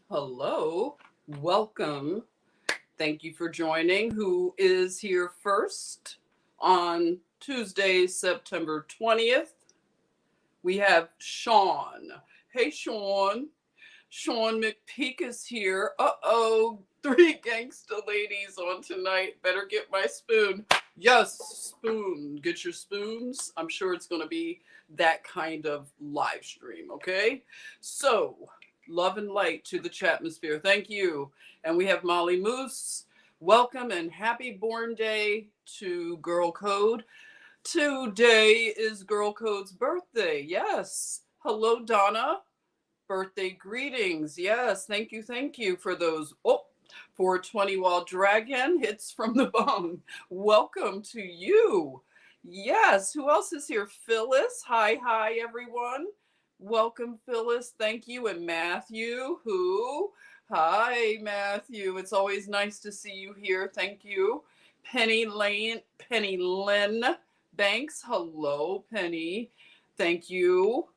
Hello, welcome. Thank you for joining. Who is here first on Tuesday, September 20th? We have Sean. Hey, Sean. Sean McPeak is here. Uh-oh, 3 gangsta ladies on tonight. Better get my spoon. Yes, spoon. Get your spoons. I'm sure it's going to be that kind of live stream, okay? So, love and light to the chatmosphere. Thank you. And we have Molly Moose. Welcome and happy born day to GirlCode. Today is GirlCode's birthday. Yes. Hello, Donna. Birthday greetings. Yes. Thank you for those. Oh, 420 Wild Dragon hits from the bone. Welcome to you. Yes. Who else is here? Phyllis. Hi, everyone. Welcome, Phyllis. Thank you. And Matthew, who? Hi, Matthew. It's always nice to see you here. Thank you. Penny Lynn Banks. Hello, Penny. Thank you.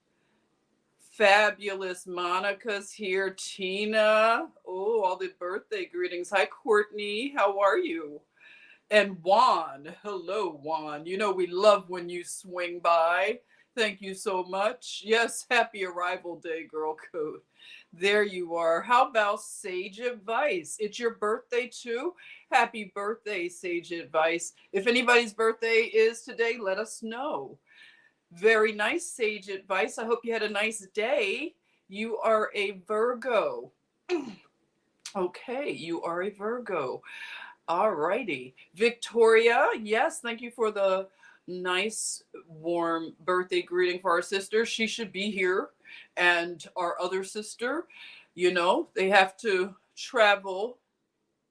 Fabulous Monica's here. Tina. Oh, all the birthday greetings. Hi, Courtney. How are you? And Juan. Hello, Juan. You know we love when you swing by. Thank you so much. Yes, happy arrival day, GirlCode. There you are. How about Sage Advice? It's your birthday too? Happy birthday, Sage Advice. If anybody's birthday is today, let us know. Very nice, Sage Advice. I hope you had a nice day. You are a Virgo. Okay, you are a Virgo. All righty. Victoria, yes, thank you for the nice warm birthday greeting for our sister. She should be here. And our other sister, you know, they have to travel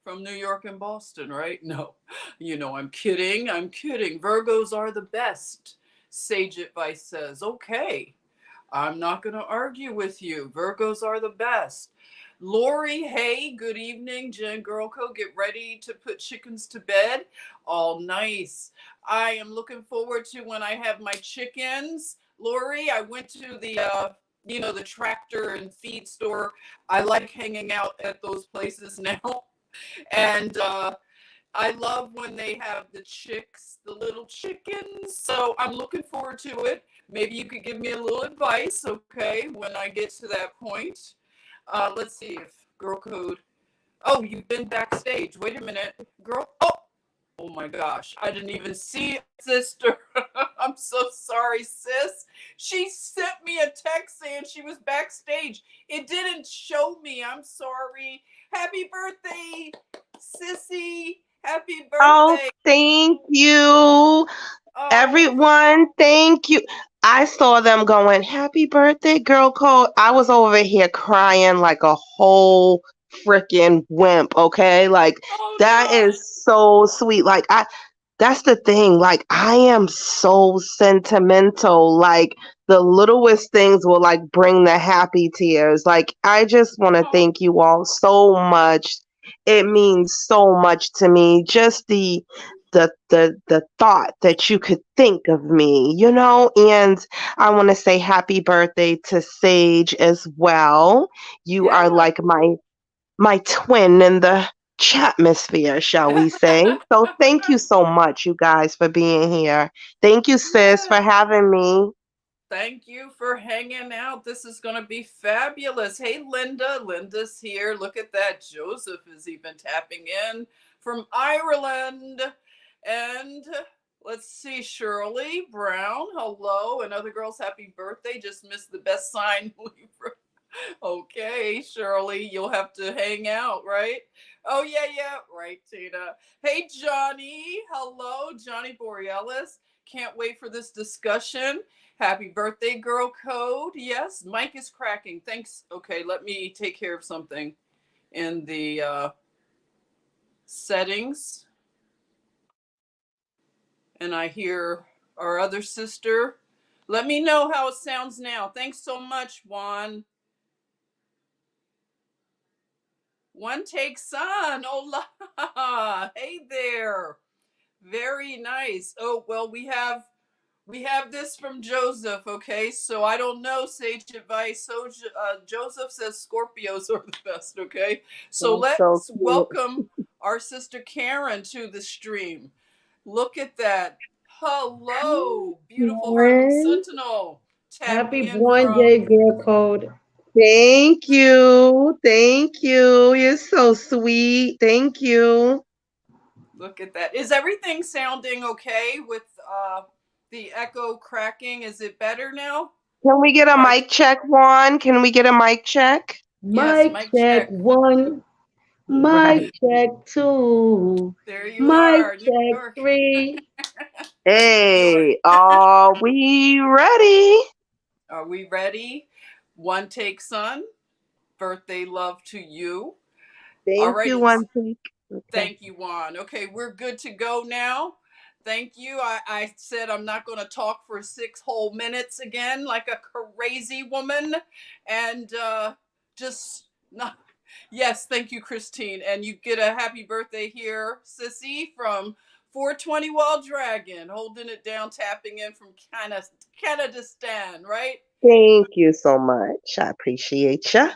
from New York and Boston, right? No, you know, I'm kidding. Virgos are the best, Sage Advice says. Okay, I'm not going to argue with you. Virgos are the best. Lori, hey, good evening. Jen GirlCode, get ready to put chickens to bed. All nice. I am looking forward to when I have my chickens. Lori, I went to the, the tractor and feed store. I like hanging out at those places now. And I love when they have the chicks, the little chickens. So I'm looking forward to it. Maybe you could give me a little advice, okay, when I get to that point. Let's see if GirlCode. Oh, you've been backstage. Wait a minute. Oh my gosh. I didn't even see it, sister. I'm so sorry, sis. She sent me a text saying she was backstage. It didn't show me. I'm sorry. Happy birthday, sissy. Happy birthday. Oh, thank you. Everyone, thank you. I saw them going, happy birthday, GirlCode. I was over here crying like a whole freaking wimp, okay? Like, that is so sweet. Like, that's the thing. Like, I am so sentimental. Like, the littlest things will, like, bring the happy tears. Like, I just want to thank you all so much. It means so much to me. Just the the thought that you could think of me, and I want to say happy birthday to Sage as well. You are Yeah. like my twin in the chatmosphere, shall we say. So thank you so much, you guys, for being here. Thank you, sis, Yeah. for having me. Thank you for hanging out. This is going to be fabulous. Hey, Linda. Linda's here. Look at that. Joseph is even tapping in from Ireland. And let's see, Shirley Brown. Hello. And other girls, happy birthday. Just missed the best sign. Okay, Shirley, you'll have to hang out, right? Oh, yeah, yeah, right, Tina. Hey, Johnny. Hello, Johnny Borealis. Can't wait for this discussion. Happy birthday, Girl Code. Yes, Mike is cracking. Thanks. Okay, let me take care of something in the settings. And I hear our other sister. Let me know how it sounds now. Thanks so much, Juan. One take son. Hola. Hey there. Very nice. Oh, well, we have this from Joseph, okay? So I don't know sage advice. So Joseph says Scorpios are the best, okay? So That's so let's cute. welcome our sister Karen to the stream. Look at that. Hello, beautiful Harlem Karen. Sentinel. Happy Tapping in born day, from, girl code. Thank you. Thank you. You're so sweet. Thank you. look at that. Is everything sounding okay with the echo cracking? Is it better now? Can we get a Before I, mic check, Juan? Can we get a mic check? yes, Mic mic check check. one, mic Right. check two, There you mic are, New check York. three. New York. Hey, are we ready? Are we ready? One take, son. Birthday love to you. All Thank right. you, one take. Okay. Thank you, Juan. Okay, we're good to go now. Thank you. I said I'm not going to talk for 6 whole minutes again like a crazy woman. And just not. Yes, thank you, Christine. And you get a happy birthday here, Sissy, from 420 Wild Dragon, holding it down, tapping in from Canada, right? Thank you so much. I appreciate you.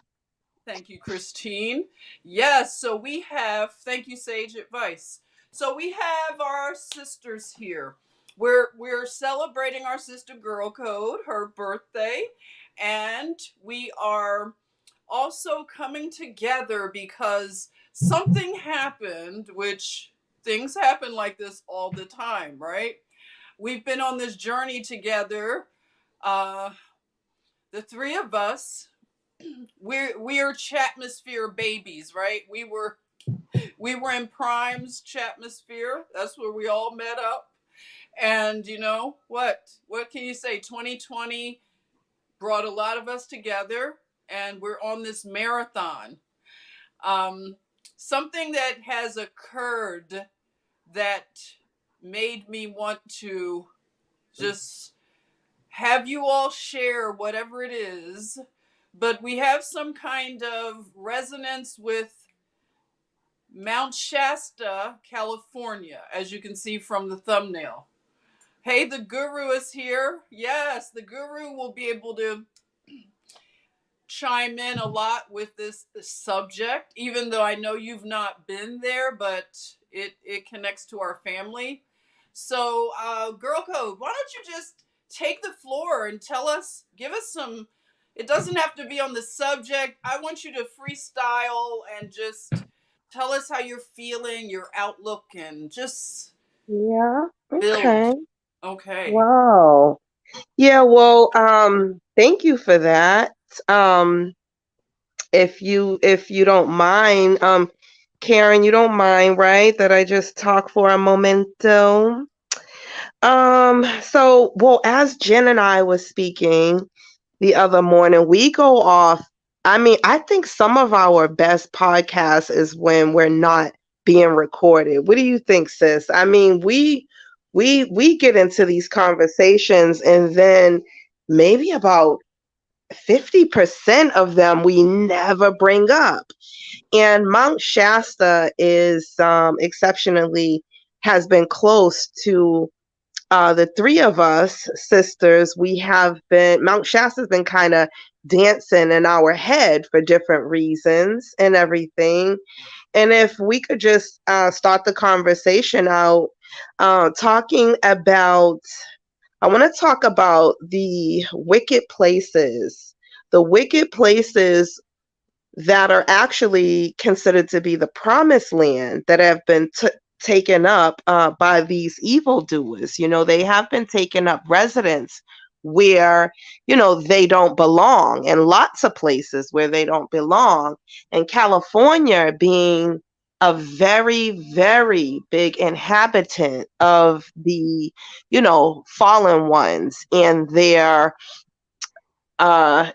Thank you, Christine. Yes, so we have, thank you, Sage Advice. So we have our sisters here. We're celebrating our sister Girl Code, her birthday, and we are also coming together because something happened, which things happen like this all the time, right? We've been on this journey together, uh, the three of us. We are chatmosphere babies, right? We were in Prime's chatmosphere. That's where we all met up. And you know what? What can you say? 2020 brought a lot of us together, and we're on this marathon. Um, Something that has occurred that made me want to just have you all share whatever it is, but we have some kind of resonance with Mount Shasta, California, as you can see from the thumbnail. Hey, the guru is here. Yes, the guru will be able to chime in a lot with this subject, even though I know you've not been there, but it connects to our family. So, Girl Code, why don't you just take the floor and tell us, give us some. It doesn't have to be on the subject. I want you to freestyle and just tell us how you're feeling, your outlook, and just Yeah. build. Okay. Okay. Wow. Yeah, well, thank you for that. Um, if you don't mind, Karen, you don't mind, right? That I just talk for a momento. So well, as Jen and I was speaking the other morning, we go off. I mean, I think some of our best podcasts is when we're not being recorded. What do you think, sis? I mean, we get into these conversations and then maybe about 50% of them we never bring up. And Mount Shasta is exceptionally has been close to the three of us sisters. We have been, Mount Shasta's been kind of dancing in our head for different reasons and everything. And if we could just start the conversation out talking about, I want to talk about the wicked places that are actually considered to be the promised land that have been taken up by these evildoers. You know, they have been taking up residence where, you know, they don't belong, and lots of places where they don't belong. And California being a very, very big inhabitant of the, you know, fallen ones and their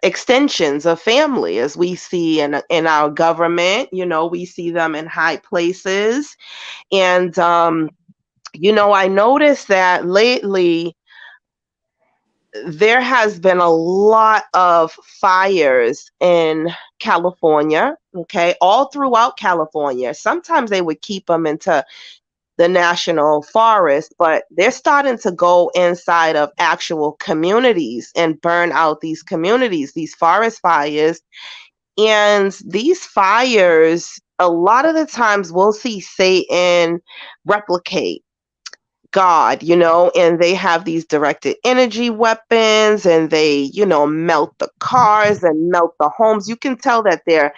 extensions of family, as we see in our government. You know, we see them in high places. And you know, I noticed that lately there has been a lot of fires in California, okay, all throughout California. Sometimes they would keep them into the national forest, but they're starting to go inside of actual communities and burn out these communities, these forest fires. And these fires, a lot of the times we'll see Satan replicate God, you know, and they have these directed energy weapons, and they, you know, melt the cars and melt the homes. You can tell that they're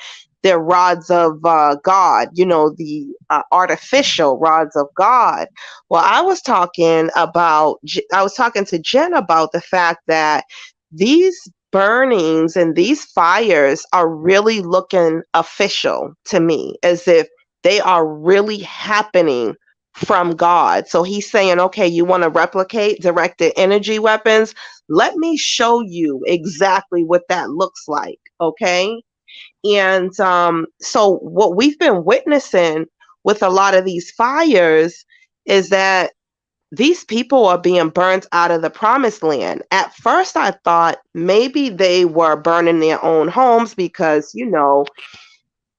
rods of God, you know, the artificial rods of God. Well, I was talking to Jen about the fact that these burnings and these fires are really looking official to me, as if they are really happening from God. So he's saying, okay, you want to replicate directed energy weapons? Let me show you exactly what that looks like. Okay. And so what we've been witnessing with a lot of these fires is that these people are being burnt out of the promised land. At first, I thought maybe they were burning their own homes because, you know,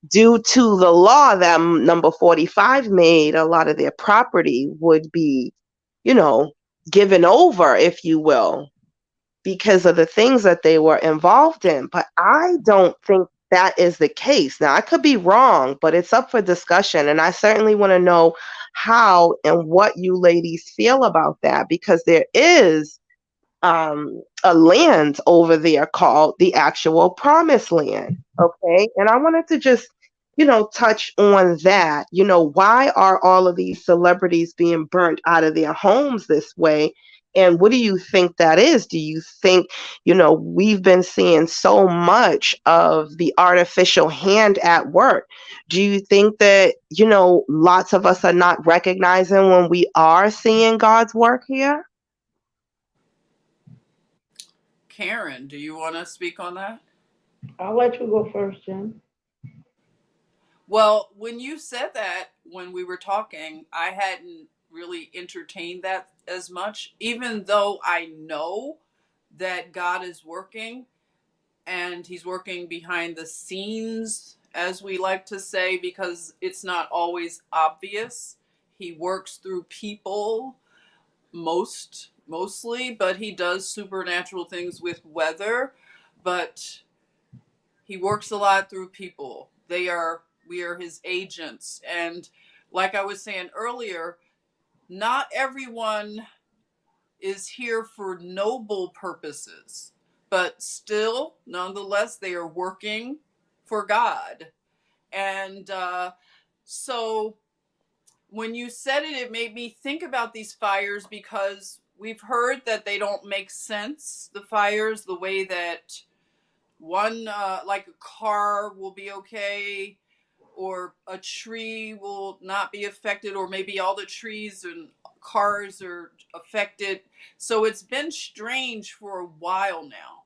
due to the law that number 45 made, a lot of their property would be, you know, given over, if you will, because of the things that they were involved in. But I don't think that is the case. Now, I could be wrong, but it's up for discussion. And I certainly want to know how and what you ladies feel about that, because there is a land over there called the actual promised land. Okay. And I wanted to just, you know, touch on that. You know, why are all of these celebrities being burnt out of their homes this way? And what do you think that is? Do you think, you know, we've been seeing so much of the artificial hand at work? Do you think that, you know, lots of us are not recognizing when we are seeing God's work here? Karen, do you want to speak on that? I'll let you go first, Jen. Well, when you said that when we were talking, I hadn't really entertained that as much, even though I know that God is working and he's working behind the scenes, as we like to say, because it's not always obvious. He works through people mostly, but he does supernatural things with weather, but he works a lot through people. We are his agents. And like I was saying earlier, not everyone is here for noble purposes, but still, nonetheless, they are working for God. And so when you said it, it made me think about these fires because we've heard that they don't make sense, the fires, the way that one, like a car will be okay, or a tree will not be affected, or maybe all the trees and cars are affected. So it's been strange for a while now.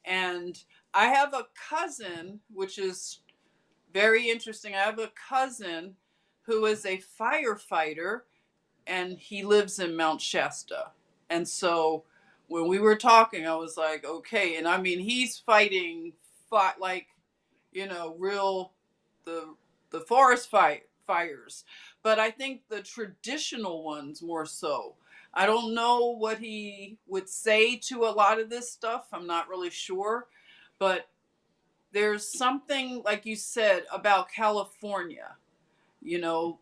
And I have a cousin, which is very interesting. I have a cousin who is a firefighter, and he lives in Mount Shasta. And so when we were talking, I was like, okay. And I mean, he's fighting, like, you know, real, the, the forest fires. but I think the traditional ones more so. I don't know what he would say to a lot of this stuff. I'm not really sure, but there's something, like you said, about California. You know,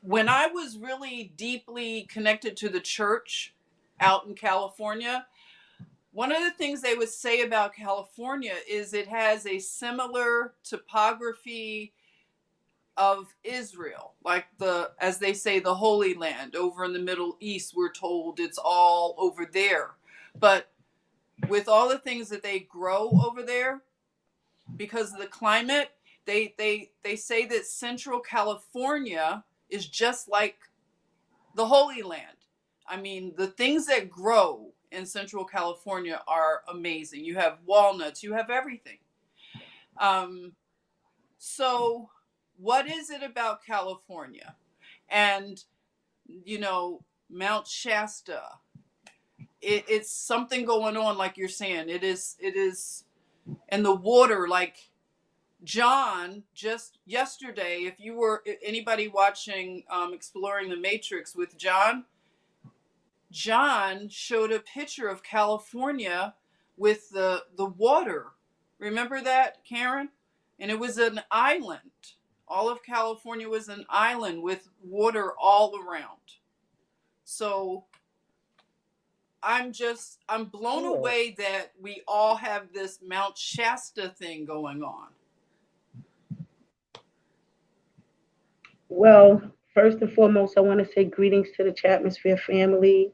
when I was really deeply connected to the church out in California, one of the things they would say about California is it has a similar topography of Israel, like as they say, the Holy Land over in the Middle East. We're told it's all over there. But with all the things that they grow over there, because of the climate, they say that Central California is just like the Holy Land. I mean, the things that grow in Central California are amazing. You have walnuts, you have everything. So, what is it about California? And, Mount Shasta, it's something going on, like you're saying. It is, and the water, like John, just yesterday, if you were anybody watching Exploring the Matrix with John showed a picture of California with the water. Remember that, Karen? And it was an island. All of California was an island with water all around. So I'm blown away that we all have this Mount Shasta thing going on. Well, first and foremost, I want to say greetings to the Chatmosphere family.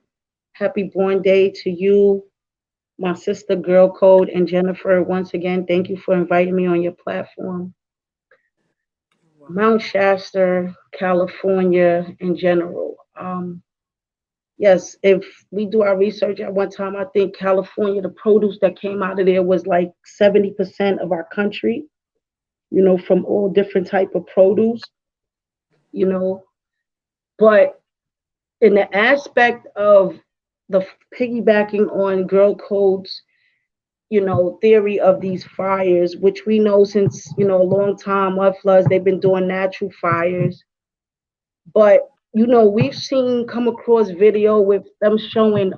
Happy born day to you, my sister GirlCode, and Jennifer. Once again, thank you for inviting me on your platform. Mount Shasta, California in general. Yes, if we do our research at one time, I think California, the produce that came out of there was like 70% of our country, from all different type of produce, you know. But in the aspect of the piggybacking on GirlCode's, theory of these fires, which we know since, a long time, mud floods, they've been doing natural fires. But, we've come across video with them showing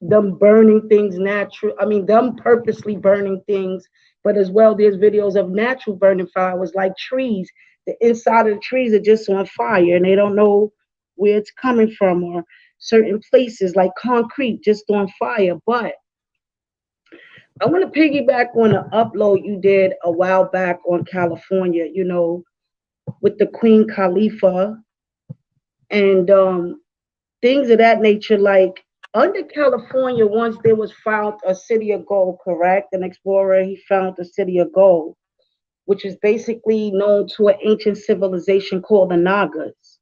them burning things natural. I mean, them purposely burning things, but as well, there's videos of natural burning flowers like trees. The inside of the trees are just on fire and they don't know where it's coming from, or certain places like concrete just on fire. But I want to piggyback on an upload you did a while back on California, with the Queen Khalifa and things of that nature. Like under California, once there was found a city of gold, correct? An explorer, he found the city of gold, which is basically known to an ancient civilization called the Nagas,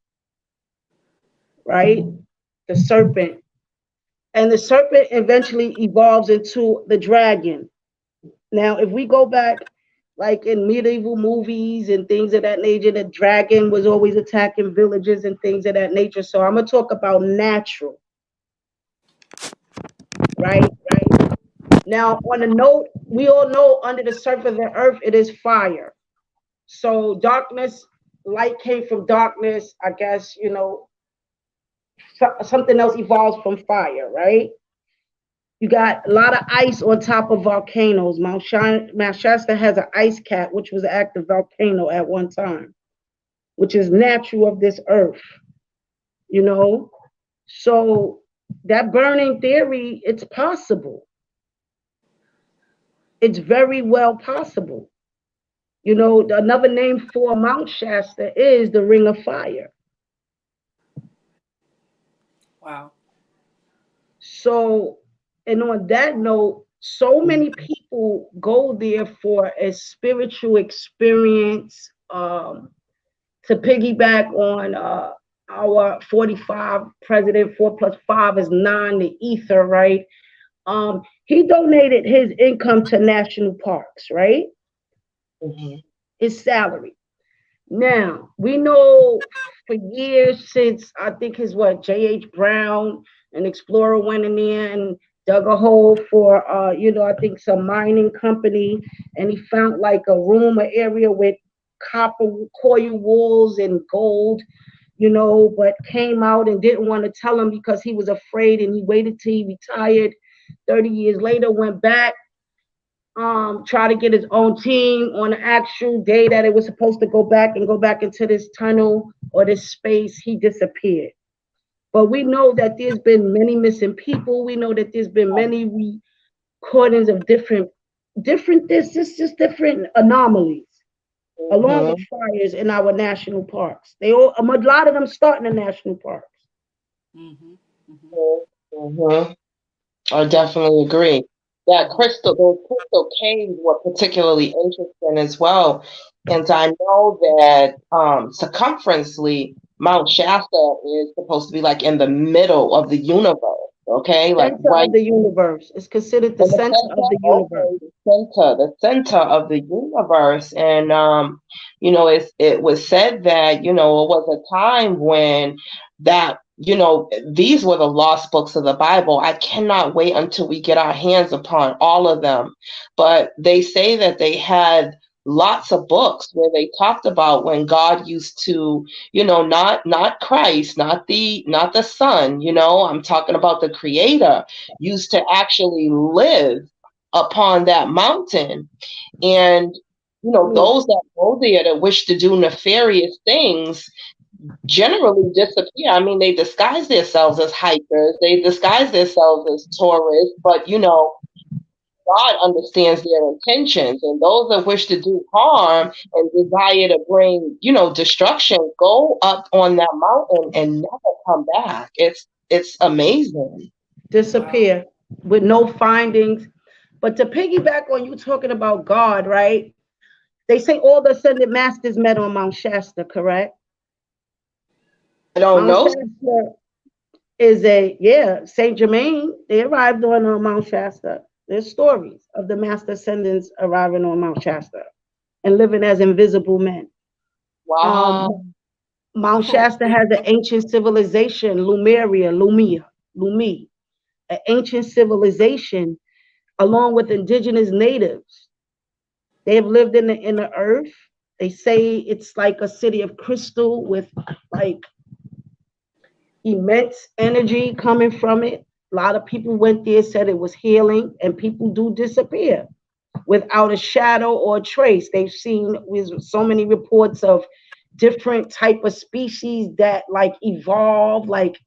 right? The serpent. And the serpent eventually evolves into the dragon. Now, if we go back, like in medieval movies and things of that nature, the dragon was always attacking villages and things of that nature. So I'm going to talk about natural, right? Now, on a note, we all know under the surface of the earth, it is fire. So darkness, light came from darkness. I guess, something else evolves from fire, right? You got a lot of ice on top of volcanoes. Mount Shasta has an ice cap, which was an active volcano at one time, which is natural of this earth, So that burning theory, it's possible. It's very well possible. Another name for Mount Shasta is the Ring of Fire. Wow. So, and on that note, so many people go there for a spiritual experience. To piggyback on our 45 president, 4+5 is 9, the ether, right? He donated his income to national parks, right? Mm-hmm. His salary. Now, we know for years since, I think his J.H. Brown, an explorer, went in there and dug a hole for, I think some mining company, and he found like a room, an area with copper coil walls and gold, but came out and didn't want to tell him because he was afraid, and he waited till he retired. 30 years later, went back, try to get his own team on the actual day that it was supposed to go back into this tunnel or this space. He disappeared. But we know that there's been many missing people. We know that there's been many recordings of different this just different anomalies along with Mhm. fires in our national parks. They all a lot of them start in the national parks. Mhm. Mhm. Mhm. I definitely agree. Mhm. Those crystal caves were particularly interesting as well. And I know that circumferencely, Mount Shasta is supposed to be like in the middle of the universe, okay? Like Center right of the universe. It's considered the in the center of center, the universe. okay, the center of the universe. And it was said that, it was a time when that, these were the lost books of the Bible. I cannot wait until we get our hands upon all of them. But they say that they had lots of books where they talked about when God used to, not Christ, not the Son, I'm talking about the Creator used to actually live upon that mountain. And, Mm. those that go there that wish to do nefarious things generally disappear. I mean, they disguise themselves as hikers, they disguise themselves as tourists, but, God understands their intentions, and those that wish to do harm and desire to bring, destruction, go up on that mountain and never come back. It's amazing. Wow. Disappear with no findings. But to piggyback on you talking about God, right? They say all the ascended masters met on Mount Shasta, correct? I don't Mount know. Shasta is Saint Germain. They arrived on Mount Shasta. There's stories of the master ascendants arriving on Mount Shasta and living as invisible men. Um, Wow. Mount Shasta has an ancient civilization, Lumi, an ancient civilization along with indigenous natives. They have lived in the earth. They say it's like a city of crystal with like immense energy coming from it. A lot of people went there, said it was healing, and people do disappear without a shadow or a trace. They've seen with so many reports of different type of species that like evolve. Like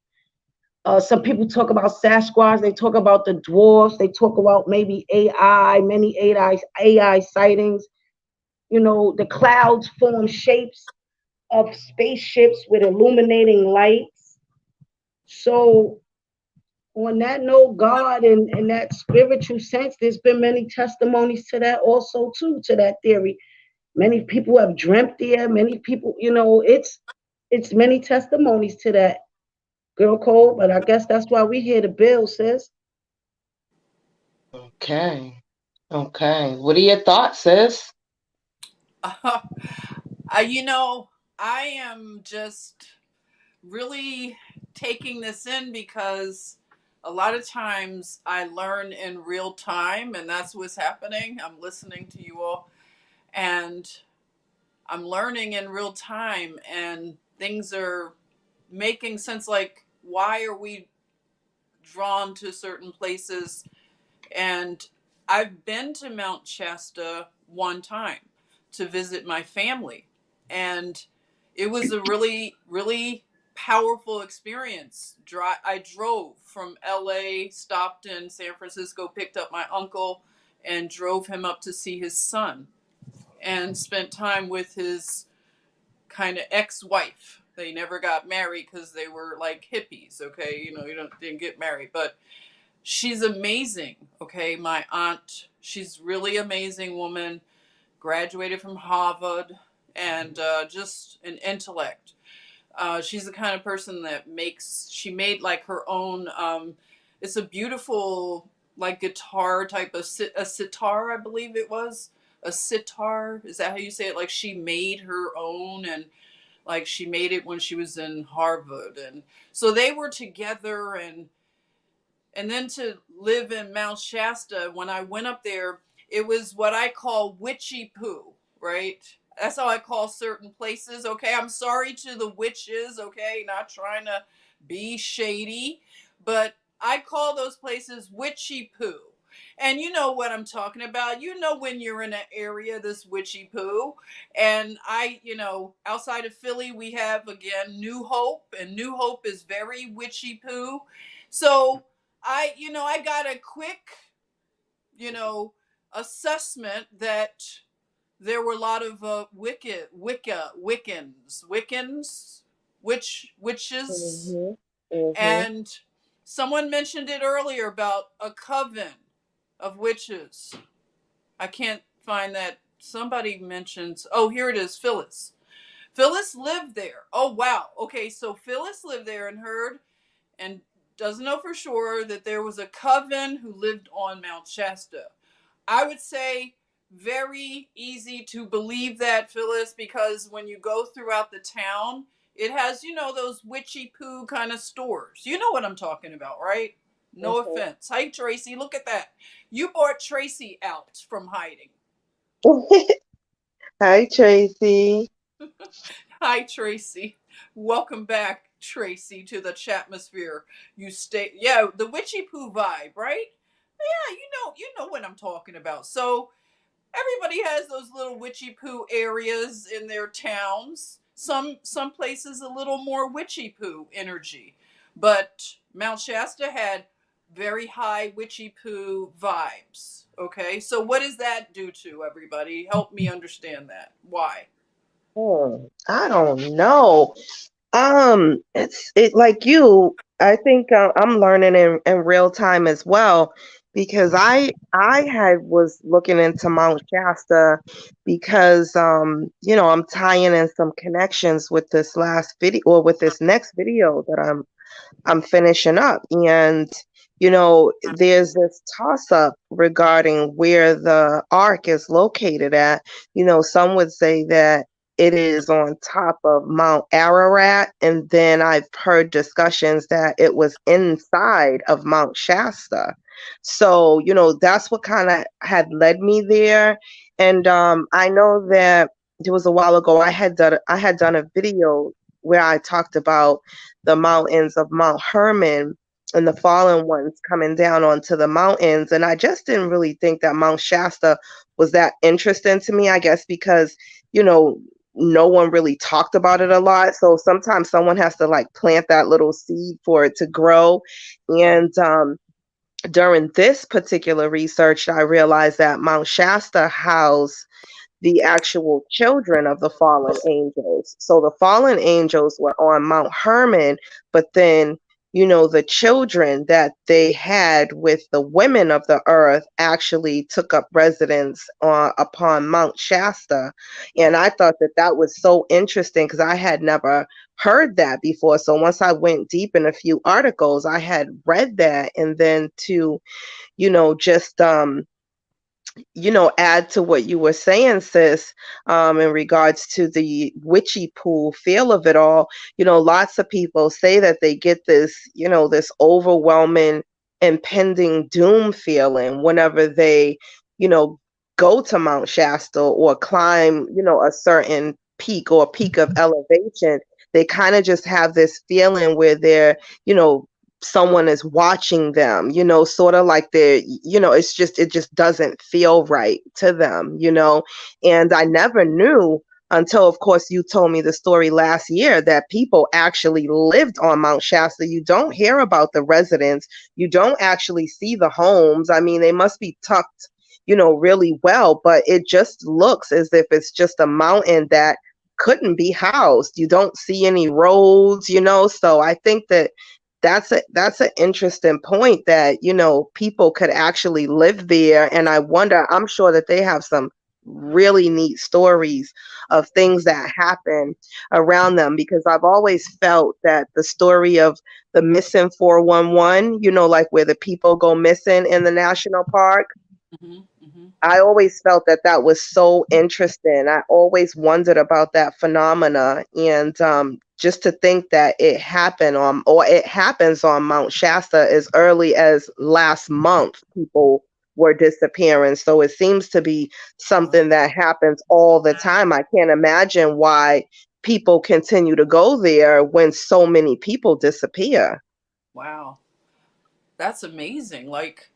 some people talk about Sasquatch. They talk about the dwarfs. They talk about maybe AI, many AI sightings. The clouds form shapes of spaceships with illuminating lights. So on that note, God in that spiritual sense, there's been many testimonies to that also too, to that theory. Many people have dreamt there. Many people, it's many testimonies to that girl code. But I guess that's why we here to build, sis. Okay. Okay. What are your thoughts, sis? You know, I am just really taking this in because a lot of times I learn in real time, and that's what's happening. I'm listening to you all, and I'm learning in real time, and things are making sense. Like, why are we drawn to certain places? And I've been to Mount Shasta one time to visit my family. And it was a really, really powerful experience. I drove from LA, stopped in San Francisco, picked up my uncle, and drove him up to see his son and spent time with his kind of ex-wife. They never got married because they were like hippies, okay? Didn't get married, but she's amazing. Okay, my aunt, she's really amazing woman, graduated from Harvard, and just an intellect. She's the kind of person that she made like her own. It's a beautiful like guitar type of a sitar, I believe it was a sitar. Is that how you say it? Like she made her own, and like she made it when she was in Harvard, and so they were together, and then to live in Mount Shasta, when I went up there, it was what I call witchy poo, right? That's how I call certain places. Okay, I'm sorry to the witches. Okay, not trying to be shady, but I call those places witchy poo. And you know what I'm talking about. You know when you're in an area this witchy poo. And outside of Philly, we have again New Hope, and New Hope is very witchy poo. So I got a quick, you know, assessment that there were a lot of Wiccans, witches, Mhm. Mhm. and someone mentioned it earlier about a coven of witches. I can't find that. Somebody mentions. Oh, here it is. Phyllis. Phyllis lived there. Oh wow. Okay, so Phyllis lived there and heard and doesn't know for sure that there was a coven who lived on Mount Shasta. I would say very easy to believe that, Phyllis, because when you go throughout the town, it has, those witchy poo kind of stores. You know what I'm talking about, right? No offense. Hi, Tracy. Look at that. You brought Tracy out from hiding. Mhm. Hi, Tracy. Hi, Tracy. Welcome back, Tracy, to the chatmosphere. You stay, yeah, the witchy poo vibe, right? Yeah, you know what I'm talking about. So everybody has those little witchy poo areas in their towns. Some places a little more witchy poo energy, but Mount Shasta had very high witchy poo vibes. Okay, so what does that do to everybody? Help me understand that. Why? I don't know. It's it like you. I think I'm learning in real time as well because I had was looking into Mount Shasta because I'm tying in some connections with this last video or with this next video that I'm finishing up. And, there's this toss up regarding where the ark is located at. Some would say that it is on top of Mount Ararat. And then I've heard discussions that it was inside of Mount Shasta. So, that's what kind of had led me there. And I know that there was a while ago I had done a video where I talked about the mountains of Mount Hermon and the fallen ones coming down onto the mountains. And I just didn't really think that Mount Shasta was that interesting to me, I guess, because, you know, no one really talked about it a lot. So sometimes someone has to like plant that little seed for it to grow. Right. And during this particular research, I realized that Mount Shasta housed the actual children of the fallen angels. So the fallen angels were on Mount Hermon, but then, the children that they had with the women of the earth actually took up residence upon Mount Shasta. And I thought that that was so interesting because I had never heard that before. So once I went deep in a few articles, I had read that. And then to, just add to what you were saying, sis, in regards to the witchy pool feel of it all. Lots of people say that they get this overwhelming, impending doom feeling whenever they, you know, go to Mount Shasta or climb, a certain peak or peak of elevation. They kind of just have this feeling where they're, someone is watching them, sort of like they're, it just doesn't feel right to them. And I never knew until, of course, you told me the story last year that people actually lived on Mount Shasta. You don't hear about the residents. You don't actually see the homes. I mean, they must be tucked, really well, but it just looks as if it's just a mountain that couldn't be housed. You don't see any roads, so I think that that's an interesting point that people could actually live there. And I wonder, I'm sure that they have some really neat stories of things that happen around them, because I've always felt that the story of the missing 411, like where the people go missing in the national park, Mm-hmm, mm-hmm. I always felt that that was so interesting. I always wondered about that phenomena, and just to think that it happened or it happens on Mount Shasta as early as last month. People, were disappearing. So it seems to be something that happens all the time. I can't imagine why people continue to go there when so many people disappear. Wow, that's amazing. Like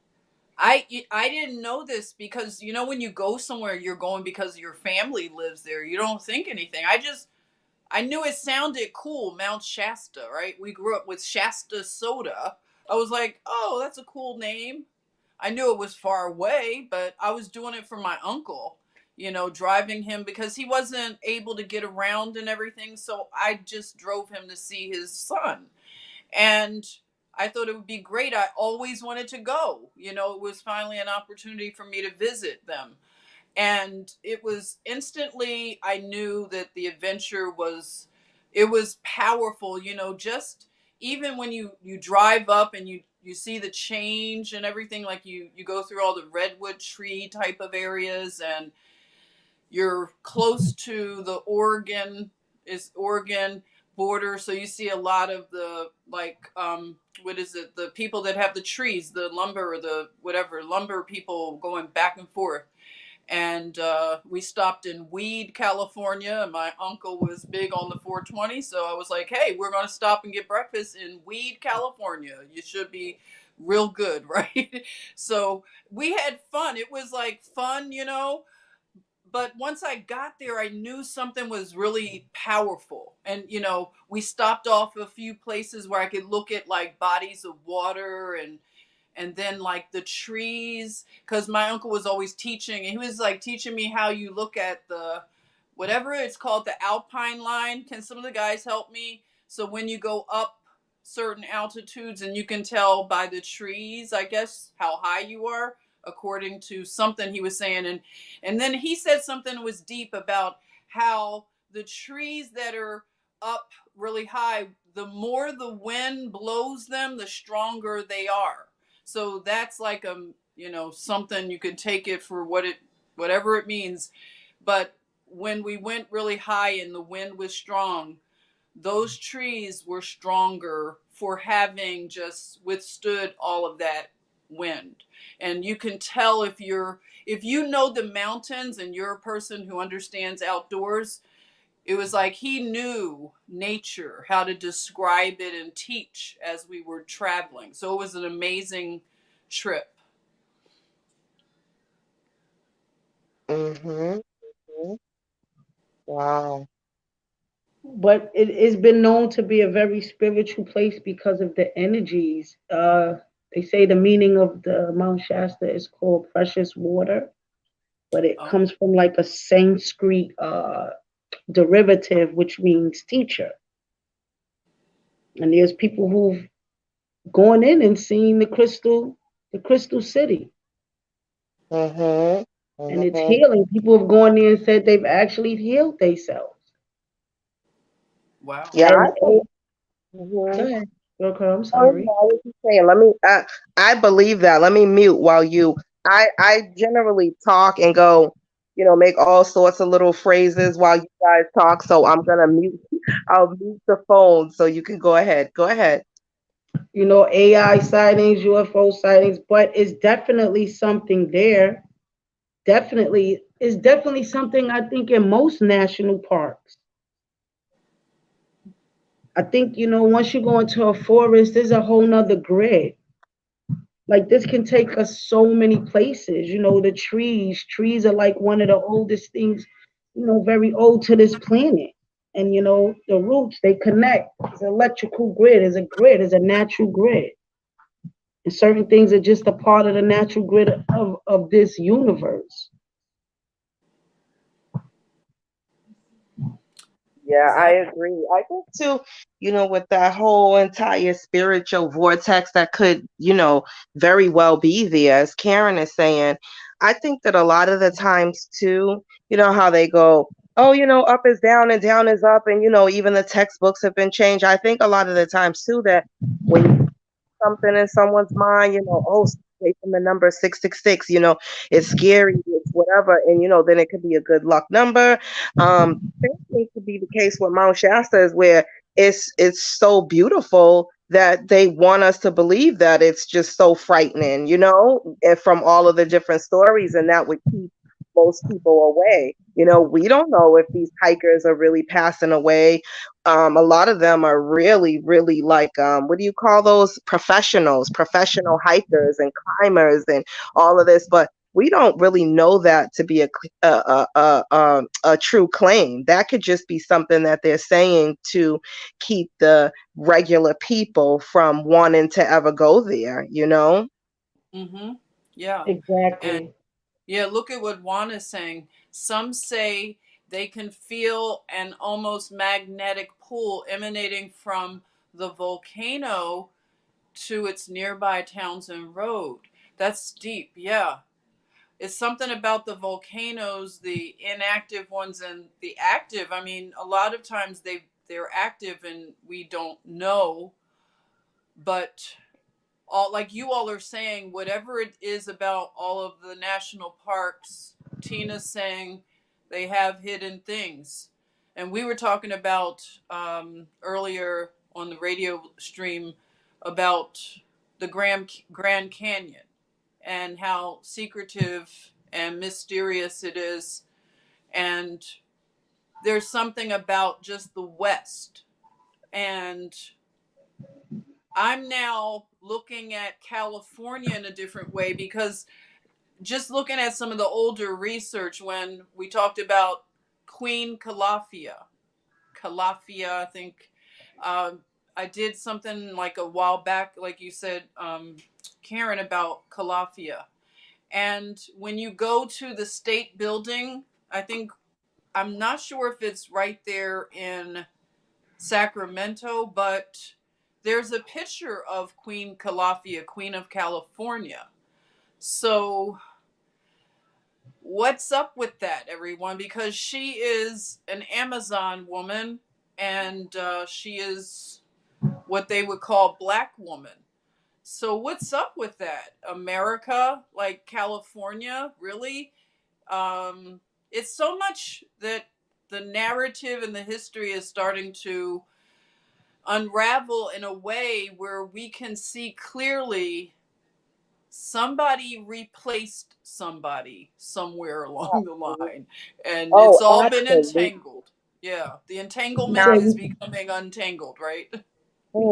I didn't know this because you know when you go somewhere you're going because your family lives there. You don't think anything. I knew it sounded cool, Mount Shasta, right? We grew up with Shasta soda. I was like, "Oh, that's a cool name." I knew it was far away, but I was doing it for my uncle, you know, driving him because he wasn't able to get around and everything. So I just drove him to see his son. And I thought it would be great. I always wanted to go. You know, it was finally an opportunity for me to visit them. And it was instantly I knew that the adventure was it was powerful, you know, just even when you drive up and you see the change and everything, like you go through all the redwood tree type of areas, and you're close to the Oregon border, so you see a lot of the like what is it, the people that have the trees, the lumber or the whatever lumber people going back and forth. And we stopped in Weed, California. And my uncle was big on the 420, so I was like, "Hey, we're going to stop and get breakfast in Weed, California. You should be real good, right?" So we had fun. It was like fun, you know. But once I got there, I knew something was really powerful. And you know, we stopped off a few places where I could look at like bodies of water and then like the trees, because my uncle was always teaching, and he was like teaching me how you look at the whatever it's called, the alpine line. Can some of the guys help me? So when you go up certain altitudes, and you can tell by the trees, I guess, how high you are according to something he was saying. And then he said something that was deep about how the trees that are up really high, the more the wind blows them, the stronger they are. So that's like you know, something you can take it for whatever it means. But when we went really high and the wind was strong, those trees were stronger for having just withstood all of that wind. And you can tell if you know the mountains and you're a person who understands outdoors, it was like he knew nature, how to describe it and teach as we were traveling. So it was an amazing trip. Mhm. Wow. But it's been known to be a very spiritual place because of the energies. They say the meaning of the Mount Shasta is called precious water, but it Oh, comes from like a Sanskrit derivative, which means teacher. And there's people who've gone in and seen the crystal city, Mhm. and it's Mhm. healing. People have gone there and said they've actually healed themselves. wow. Yeah, And go mhm. ahead, okay, I'm Oh, sorry. no, I was just saying. Let me. I believe that. Let me mute while you. I generally talk and go, make all sorts of little phrases while you guys talk. So I'm gonna mute. I'll mute the phone so you can go ahead. Go ahead. AI sightings, UFO sightings, but it's definitely something there. Definitely, it's definitely something I think in most national parks. I think, once you go into a forest, there's a whole nother grid. Like this can take us so many places. The trees are like one of the oldest things, very old to this planet. And the roots, they connect. It's an electrical grid, it's a natural grid. And certain things are just a part of the natural grid of this universe. Yeah, I Exactly. agree. I think too, with that whole entire spiritual vortex that could, very well be there, as Karen is saying. I think that a lot of the times too, how they go, oh, up is down and down is up, and even the textbooks have been changed. I think a lot of the times too that when you something in someone's mind, oh, stay from the number 666, it's scary, it's whatever, and then it could be a good luck number. Same thing could be the case with Mount Shasta is where it's so beautiful that they want us to believe that it's just so frightening, and from all of the different stories, and that would keep most people away. We don't know if these hikers are really passing away. A lot of them are really, really like, what do you call those? Professional hikers and climbers and all of this. But we don't really know that to be a true claim. That could just be something that they're saying to keep the regular people from wanting to ever go there. Mm-hmm. Yeah. And Exactly. yeah, look at what Juan is saying. Some say they can feel an almost magnetic pull emanating from the volcano to its nearby Townsend Road. That's deep, yeah. It's something about the volcanoes, the inactive ones and the active. I mean, a lot of times they're active and we don't know, but all, like you all are saying, whatever it is about all of the national parks, Tina's saying they have hidden things. And we were talking about earlier on the radio stream about the Grand Canyon and how secretive and mysterious it is. And there's something about just the West. And I'm now looking at California in a different way because just looking at some of the older research when we talked about Queen Calafia, I think I did something like a while back, like you said, Karen, about Calafia. And when you go to the state building, I think, I'm not sure if it's right there in Sacramento, but there's a picture of Queen Calafia, Queen of California. So, what's up with that, everyone? Because she is an Amazon woman and she is what they would call black woman. So, what's up with that? America, like California, really? Um, it's so much that the narrative and the history is starting to unravel in a way where we can see clearly somebody replaced somebody somewhere along the line, and it's Oh, all been absolutely. entangled. Yeah, the You entanglement say Now, is we, becoming untangled, right?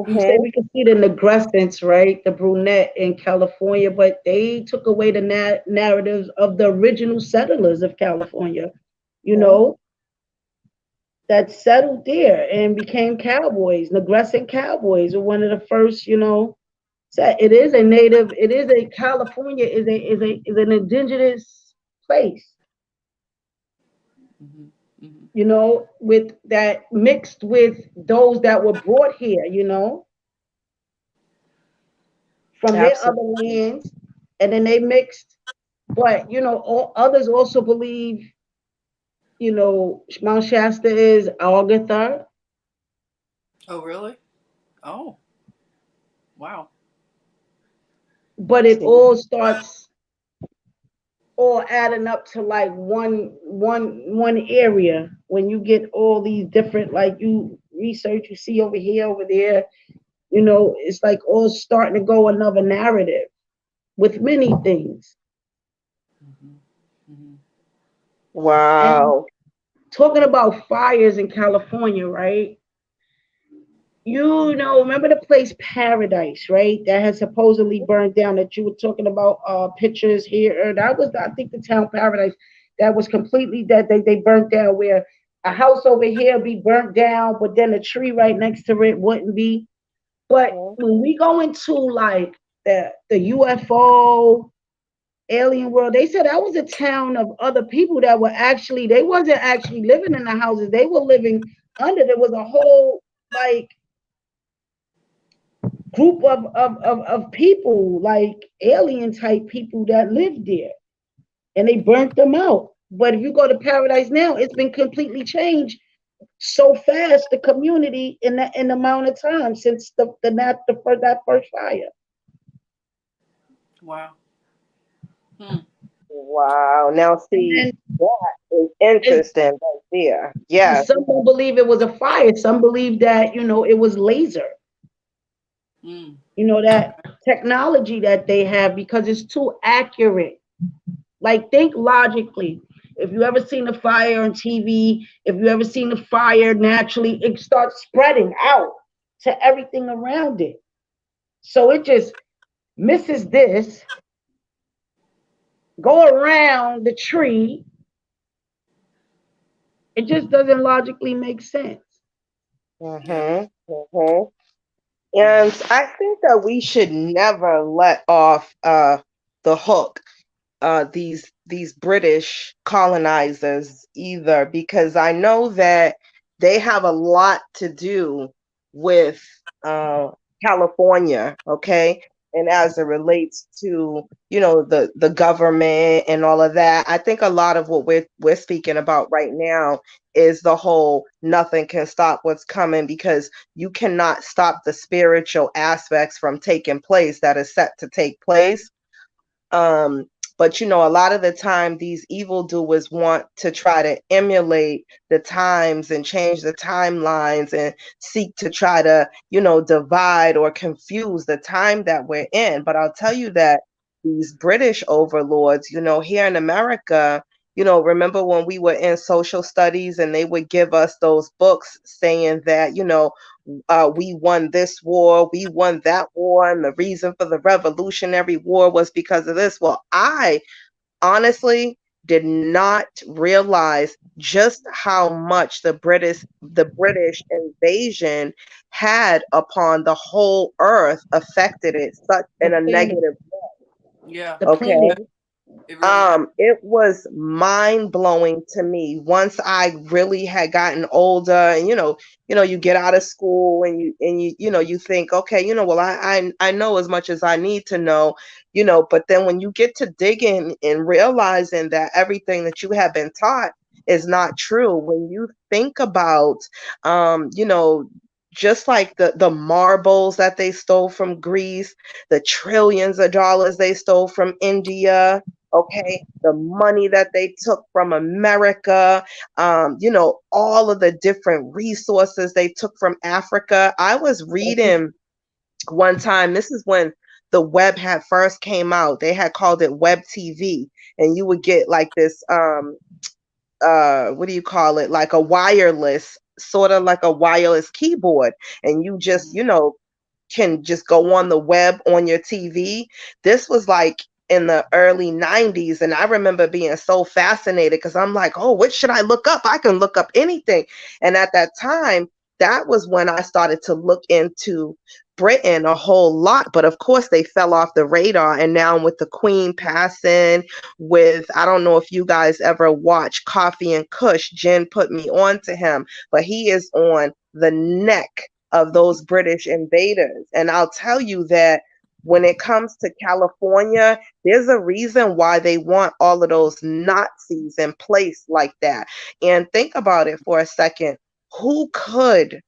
you say hmm we can see the negrescence, right? The brunette in California, but they took away the narratives of the original settlers of California. You know, that settled there and became cowboys. Negrescent cowboys were one of the first. It is a native. It is a California is an indigenous place. Hmm. Hmm. With that mixed with those that were brought here. From their other absolutely. lands, and then they mixed. But all others also believe Mount Shasta is Agatha, Oh, really? Oh, wow. but it See, all starts all adding up to like one area when you get all these different, like, you research, you see over here, over there. It's like all starting to go another narrative with many things. Hmm. Hmm. And wow. talking about fires in California, right? Remember the place Paradise, right? That has supposedly burned down, that you were talking about pictures here. That was, I think, the town Paradise that was completely, that they burnt down, where a house over here be burnt down, but then a tree right next to it wouldn't be. But Mhm. when we go into like the UFO alien world, they said that was a town of other people that were actually, they wasn't actually living in the houses. They were living under. There was a whole, like, group of people, like alien type people that lived there, and they burnt them out. But if you go to Paradise now, it's been completely changed so fast, the community, in the amount of time since that first fire. Wow. Hmm. Wow. Now, And see, then that is it's, interesting right there. and Yes. some don't believe it was a fire. Some believe that it was laser. Mm. You know, that technology that they have, because it's too accurate. Like, think logically. If you ever seen a fire on TV, if you ever seen a fire naturally, it starts spreading out to everything around it. So it just misses this, go around the tree. It just doesn't logically make sense. Yeah. Mm-hmm. Mm-hmm. Yeah. And I think that we should never let off the hook these British colonizers either, because I know that they have a lot to do with uh, California, okay? And as it relates to, you know, the government and all of that, I think a lot of what we're speaking about right now is the whole nothing can stop what's coming, because you cannot stop the spiritual aspects from taking place that is set to take place. um but you know, a lot of the time these evildoers want to try to emulate the times and change the timelines and seek to try to, you know, divide or confuse the time that we're in. But I'll tell you that these British overlords, you know, here in America, you know, remember when we were in social studies and they would give us those books saying that, you know, we won this war, we won that war, and the reason for the Revolutionary War was because of this. Well, I honestly did not realize just how much the British invasion had upon the whole earth affected it such The in a planet, negative. Yeah. the Okay. planet. It really has. It was mind blowing to me once I really had gotten older, and you get out of school and you think, okay, well, I know as much as I need to know, but then when you get to digging and realizing that everything that you have been taught is not true, when you think about, just like the marbles that they stole from Greece, the trillions of dollars they stole from India, okay, the money that they took from America, all of the different resources they took from Africa. I was reading one time, this is when the web had first came out. They had called it web TV, and you would get like this what do you call it, like a wireless, sort of like a wireless keyboard, and you just, Mhm. can just go on the web on your TV. This was like in the early 90s. And I remember being so fascinated because I'm like, oh, what should I look up? I can look up anything. And at that time, that was when I started to look into Britain a whole lot. But of course, they fell off the radar. And now with the Queen passing, I don't know if you guys ever watch Coffee and Kush, Jen put me on to him, but he is on the neck of those British invaders. And I'll tell you that when it comes to California, there's a reason why they want all of those Nazis in place like that. And think about it for a second. Who could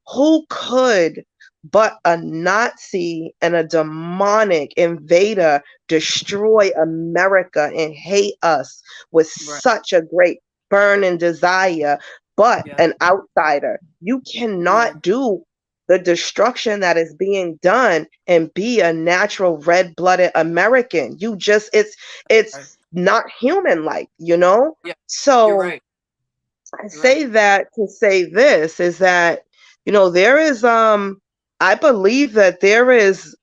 who could but a Nazi and a demonic invader destroy America and hate us with Right. such a great burning desire, but Yeah. an outsider? You Yeah. cannot do the destruction that is being done and be a natural red-blooded American. Right. It's not human like, Yeah. You're So right. I You're right. say that to say this is that, there is, I believe that there is,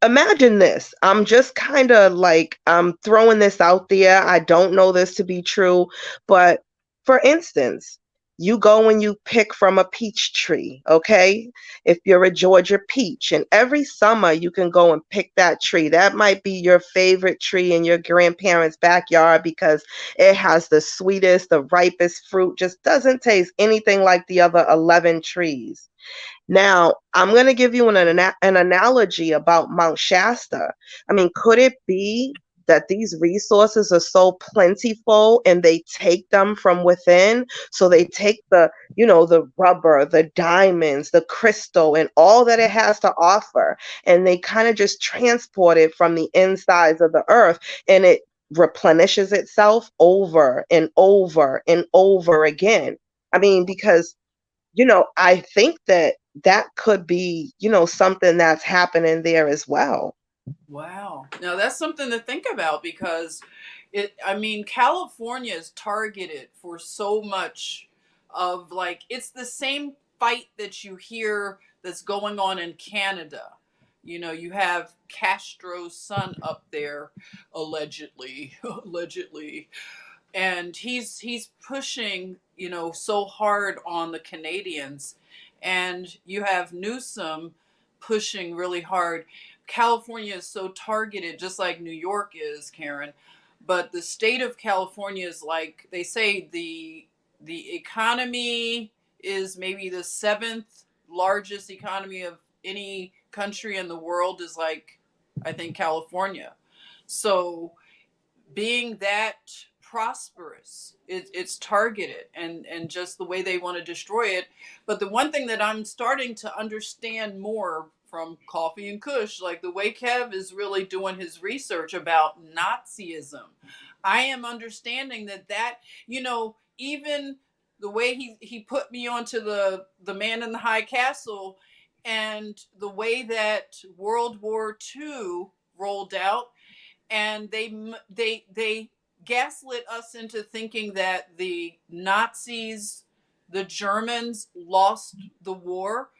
imagine this. I'm just kind of like, I'm throwing this out there. I don't know this to be true, but for instance, you go and you pick from a peach tree, okay? If you're a Georgia peach, and every summer you can go and pick that tree. That might be your favorite tree in your grandparents' backyard because it has the sweetest, the ripest fruit, just doesn't taste anything like the other 11 trees. Now, I'm going to give you an analogy about Mount Shasta. I mean, could it be that these resources are so plentiful and they take them from within? So they take the rubber, the diamonds, the crystal, and all that it has to offer, and they kind of just transport it from the insides of the earth, and it replenishes itself over and over and over again. I mean, because I think that that could be, something that's happening there as well. Wow. Now that's something to think about because I mean, California is targeted for so much of like, it's the same fight that you hear that's going on in Canada. You know, you have Castro's son up there, allegedly, allegedly, and he's pushing, so hard on the Canadians, and you have Newsom pushing really hard. California is so targeted, just like New York is, Karen, but the state of California is, like they say, the economy is maybe the seventh largest economy of any country in the world, is like, I think, California. So being that prosperous, it's targeted, and just the way they want to destroy it. But the one thing that I'm starting to understand more from Coffee and Kush, like the way Kev is really doing his research about Nazism, I am understanding that even the way he put me onto the Man in the High Castle, and the way that World War II rolled out, and they gaslit us into thinking that the Nazis, the Germans, lost the war.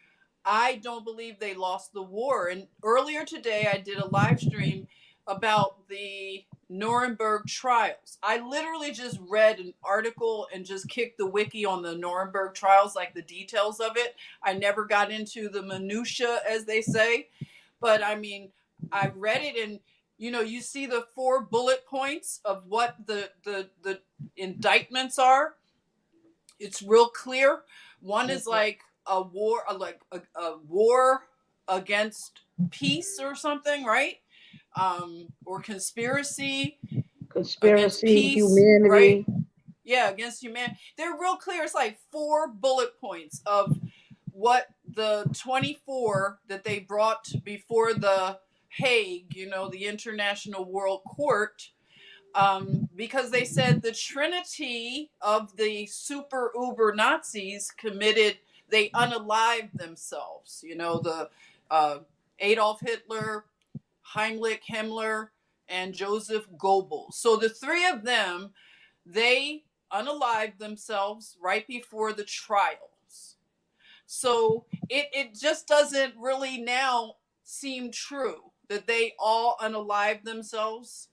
I don't believe they lost the war. And earlier today, I did a live stream about the Nuremberg trials. I literally just read an article and just kicked the wiki on the Nuremberg trials, like the details of it. I never got into the minutia, as they say, but I mean, I read it, and you see the 4 bullet points of what the indictments are. It's real clear. One is like a war, a war against peace or something, right? Or against Conspiracy, peace, right? humanity. Yeah, against humanity. They're real clear. It's like 4 bullet points of what the 24 that they brought before the Hague, the International World Court, because they said the trinity of the super uber Nazis they unalived themselves. The Adolf Hitler, Heimlich Himmler, and Joseph Goebbels. So the 3 of them, they unalived themselves right before the trials. So it just doesn't really now seem true that they all unalived themselves,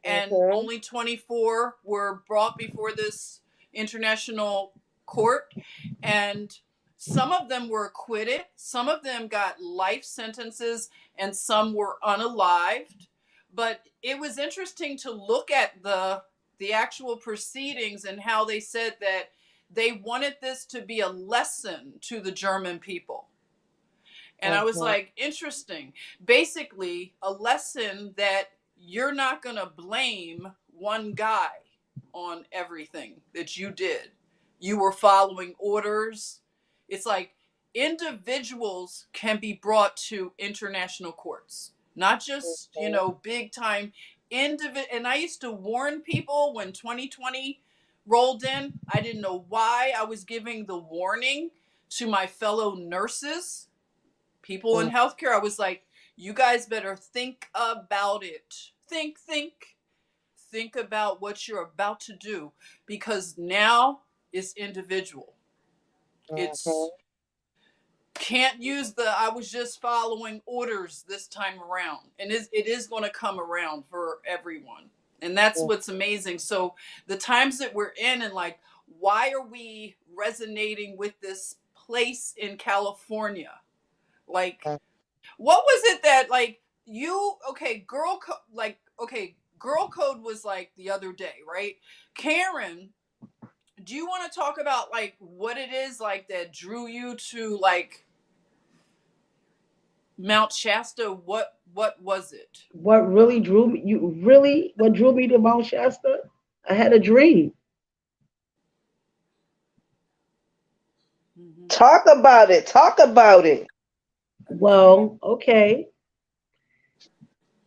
and Mhm. only 24 were brought before this international court. And some of them were acquitted, some of them got life sentences, and some were unalived. But it was interesting to look at the actual proceedings, and how they said that they wanted this to be a lesson to the German people. And I was Mhm. like, interesting. Basically, a lesson that you're not going to blame one guy on everything that you did. You were following orders. It's like individuals can be brought to international courts, not just, big time And I used to warn people when 2020 rolled in. I didn't know why I was giving the warning to my fellow nurses, people in Mhm. healthcare. I was like, you guys better think about it. Think about what you're about to do, because now it's individual. It's Mhm. can't use the I was just following orders this time around. And it is going to come around for everyone. And that's what's amazing. So the times that we're in, and like, why are we resonating with this place in California? Like, what was it that, like, girl code was like the other day, right? Karen, do you want to talk about like what it is like that drew you to like Mount Shasta? What was it? What really drew me? What drew me to Mount Shasta? I had a dream. Mm-hmm. Talk about it. Talk about it. A dream. Well, okay.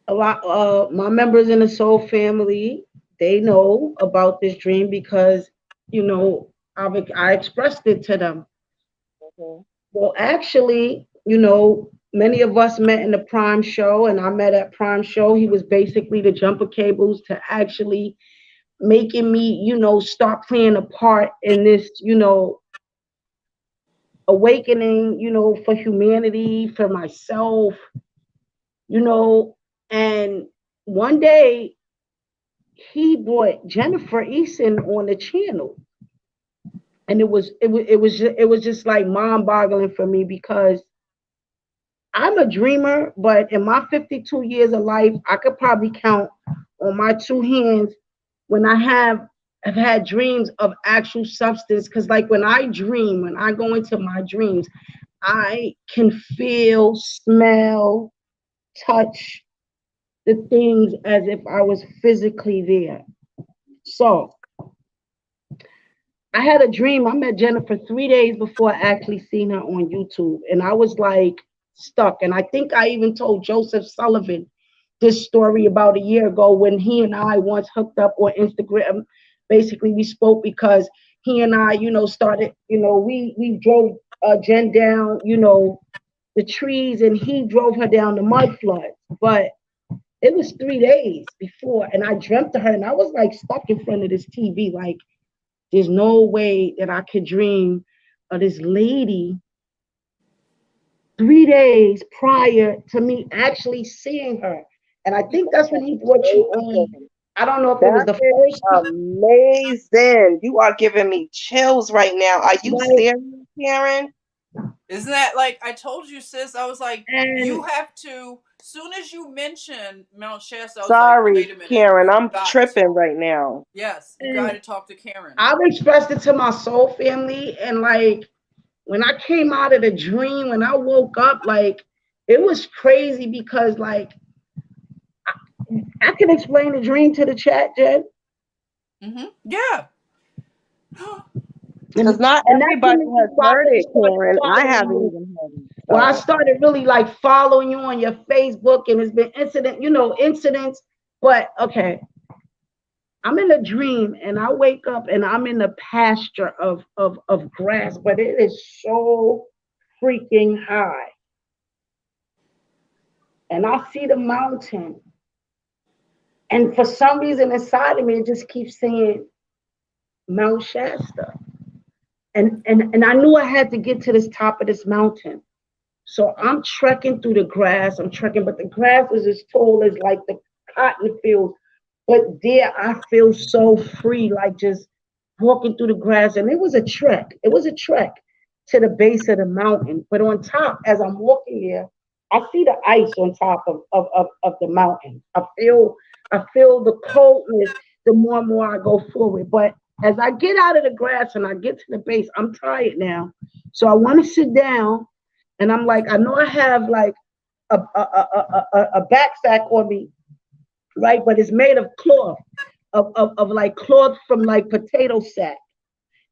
A lot. My members in the Soul family, they know about this dream because, I expressed it to them. Mhm. Well, actually, many of us met in the Prime show, and I met at Prime show. He was basically the jumper cables to actually making me, start playing a part in this, awakening, for humanity, for myself, you know. And one day he brought Jennifer Easton on the channel, and it was just like mind boggling for me because I'm a dreamer, but in my 52 years of life, I could probably count on my two hands when have had dreams of actual substance. Because like when I dream, when I go into my dreams, I can feel, smell, touch the things as if I was physically there. So I had a dream. I met Jennifer 3 days before I actually seen her on YouTube, and I was like stuck. And I think I even told Joseph Sullivan this story about a year ago when he and I once hooked up on Instagram. Basically, we spoke because he and I, started, we drove Jen down, the trees, and he drove her down the mud floods. But it was 3 days before, and I dreamt of her, and I was like stuck in front of this TV, like there's no way that I could dream of this lady 3 days prior to me actually seeing her. And I think that's when he brought you on. I don't know if it was That the is first time. amazing. You are giving me chills right now. Are you Like, serious, Karen? Isn't that like I told you, sis? I was like, you and have to. Soon as you mentioned Mount Shasta, I was like, Sorry, wait a minute, Karen. you I'm got tripping right now. yes, you got and to talk to Karen. I've expressed it to my soul family. And like when I came out of the dream, when I woke up, like it was crazy because like I can explain the dream to the chat, Jen. Yeah. Because And not and that's everybody when the has reason why I heard really it, started Karen. I following haven't you. even heard it. Well, I So, started really like following you on your Facebook, and it's been incidents. But okay, I'm in a dream, and I wake up, and I'm in a pasture of grass, but it is so freaking high, and I see the mountain, and for some reason inside of me, it just keeps saying Mount Shasta, and I knew I had to get to this top of this mountain. So I'm trekking through the grass. I'm trekking, but the grass is as tall as like the cotton fields. But there I feel so free, like just walking through the grass. And it was a trek. It was a trek to the base of the mountain. But on top, as I'm walking there, I see the ice on top of the mountain. I feel the coldness the more and more I go forward. But as I get out of the grass and I get to the base, I'm tired now. So I want to sit down, and I'm like, I know I have like a backpack on me, right? But it's made of cloth, of like cloth from like potato sack.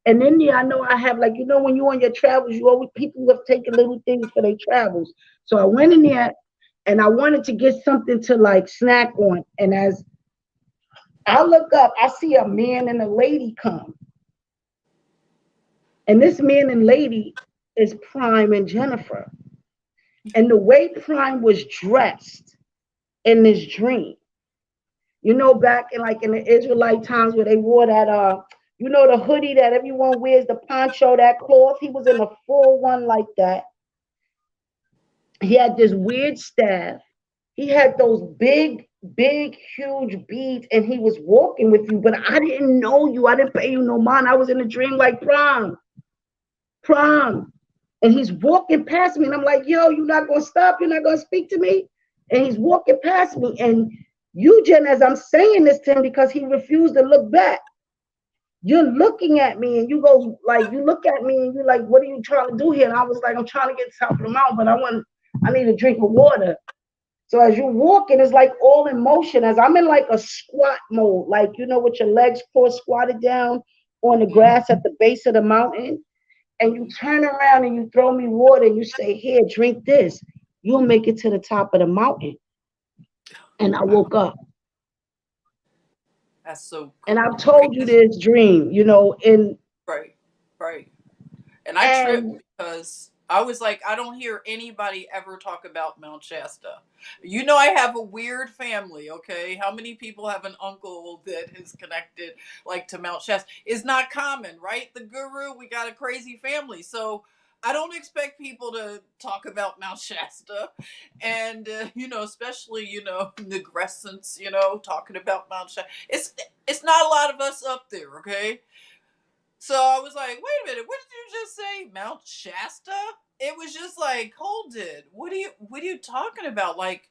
And in there, I know I have like, when you're on your travels, you always people have taken little things for their travels. So I went in there and I wanted to get something to like snack on. And as I look up, I see a man and a lady come. And this man and lady is Prime and Jennifer. And the way Prime was dressed in this dream, back in like in the Israelite times where they wore that the hoodie that everyone wears, the poncho, that cloth. He was in a full one like that. He had this weird staff. He had those big, big, huge beads, and he was walking with you. But I didn't know you. I didn't pay you no mind. I was in a dream like Prime. And he's walking past me, and I'm like, yo, you're not gonna stop, you're not gonna speak to me. And he's walking past me. And you, Jen, as I'm saying this to him because he refused to look back, you're looking at me and you go like you look at me and you're like, what are you trying to do here? And I was like, I'm trying to get to the top of the mountain, but I need a drink of water. So as you're walking, it's like all in motion as I'm in like a squat mode, like with your legs cross squatted down on the grass at the base of the mountain. And you turn around and you throw me water and you say, here, drink this. You'll make it to the top of the mountain. And I Wow, woke up. that's so And I've crazy. told you this dream, Right, right. And I tripped and because I was like, I don't hear anybody ever talk about Mount Shasta. You know, I have a weird family, okay? How many people have an uncle that is connected like to Mount Shasta? It's not common, right? The guru, we got a crazy family. So I don't expect people to talk about Mount Shasta. And, especially, Negrescents, talking about Mount Shasta. It's not a lot of us up there, okay? So I was like, wait a minute, what did you just say? Mount Shasta? It was just like, hold it. What are you talking about? Like,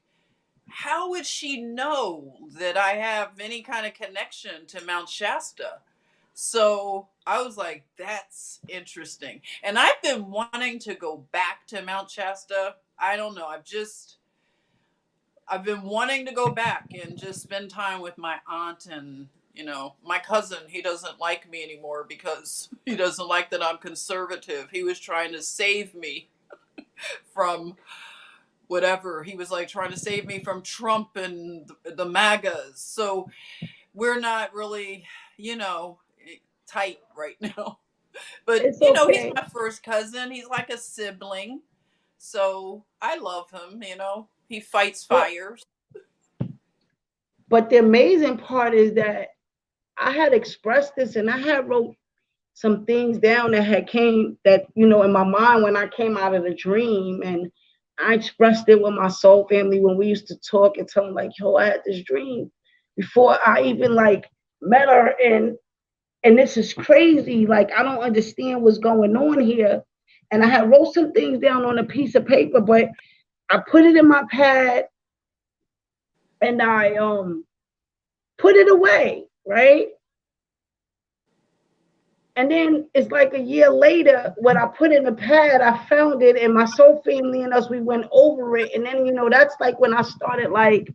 how would she know that I have any kind of connection to Mount Shasta? So I was like, that's interesting. And I've been wanting to go back to Mount Shasta. I don't know. I've been wanting to go back and just spend time with my aunt and my cousin. He doesn't like me anymore because he doesn't like that I'm conservative. He was trying to save me from whatever. He was like trying to save me from Trump and the MAGAs. So we're not really, you know, tight right now. But It's he's okay. my first cousin. He's like a sibling. So I love him. He fights But fires. but the amazing part is that I had expressed this and I had wrote some things down that had came that in my mind when I came out of the dream, and I expressed it with my soul family when we used to talk and tell them like, yo, I had this dream before I even like met her, and this is crazy. Like I don't understand what's going on here. And I had wrote some things down on a piece of paper, but I put it in my pad and I put it away, right? And then it's like a year later, when I put in the pad, I found it, and my soul family and us, we went over it. And then, that's like when I started like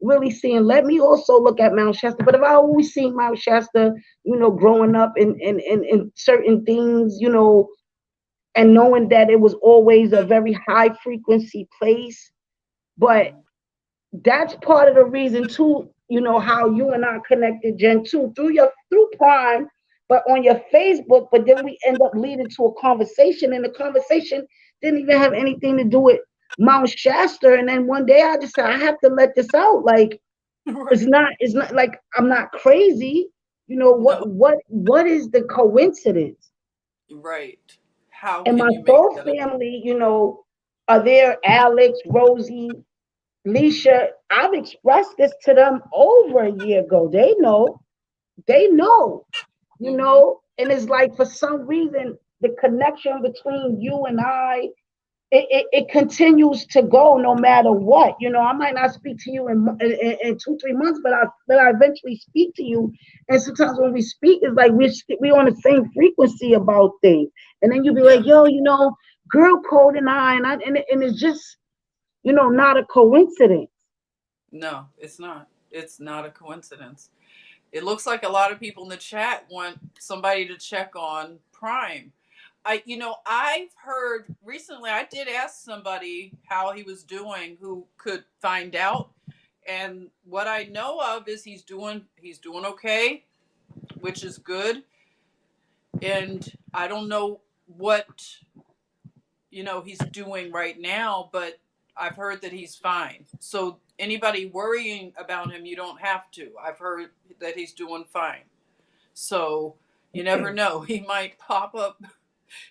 really seeing, let me also look at Mount Shasta. But if I always seen Mount Shasta, growing up in certain things, and knowing that it was always a very high frequency place. But Mhm. that's part of the reason too, how you and I connected, Jen, too, through Prime, but on your Facebook. But then we end up leading to a conversation, and the conversation didn't even have anything to do with Mount Shasta. And then one day I just said, I have to let this out. Like Right. it's not like I'm not crazy. No. What is the coincidence? Right. How And can my you make soul that up? family, are there Alex, Rosie, Leisha? I've expressed this to them over a year ago. They know, Hmm. and it's like for some reason the connection between you and I, it continues to go no matter what. I might not speak to you in 2 3 months, but I eventually speak to you. And sometimes when we speak, it's like we on the same frequency about things. And then you'll be Yeah. like, yo, girl code and it's just not a coincidence. No, it's not. It's not a coincidence. It looks like a lot of people in the chat want somebody to check on Prime. I've heard recently, I did ask somebody how he was doing who could find out. And what I know of is he's doing okay, which is good. And I don't know what he's doing right now, but I've heard that he's fine. So anybody worrying about him, you don't have to. I've heard that he's doing fine. So you never Okay. know. He might pop up.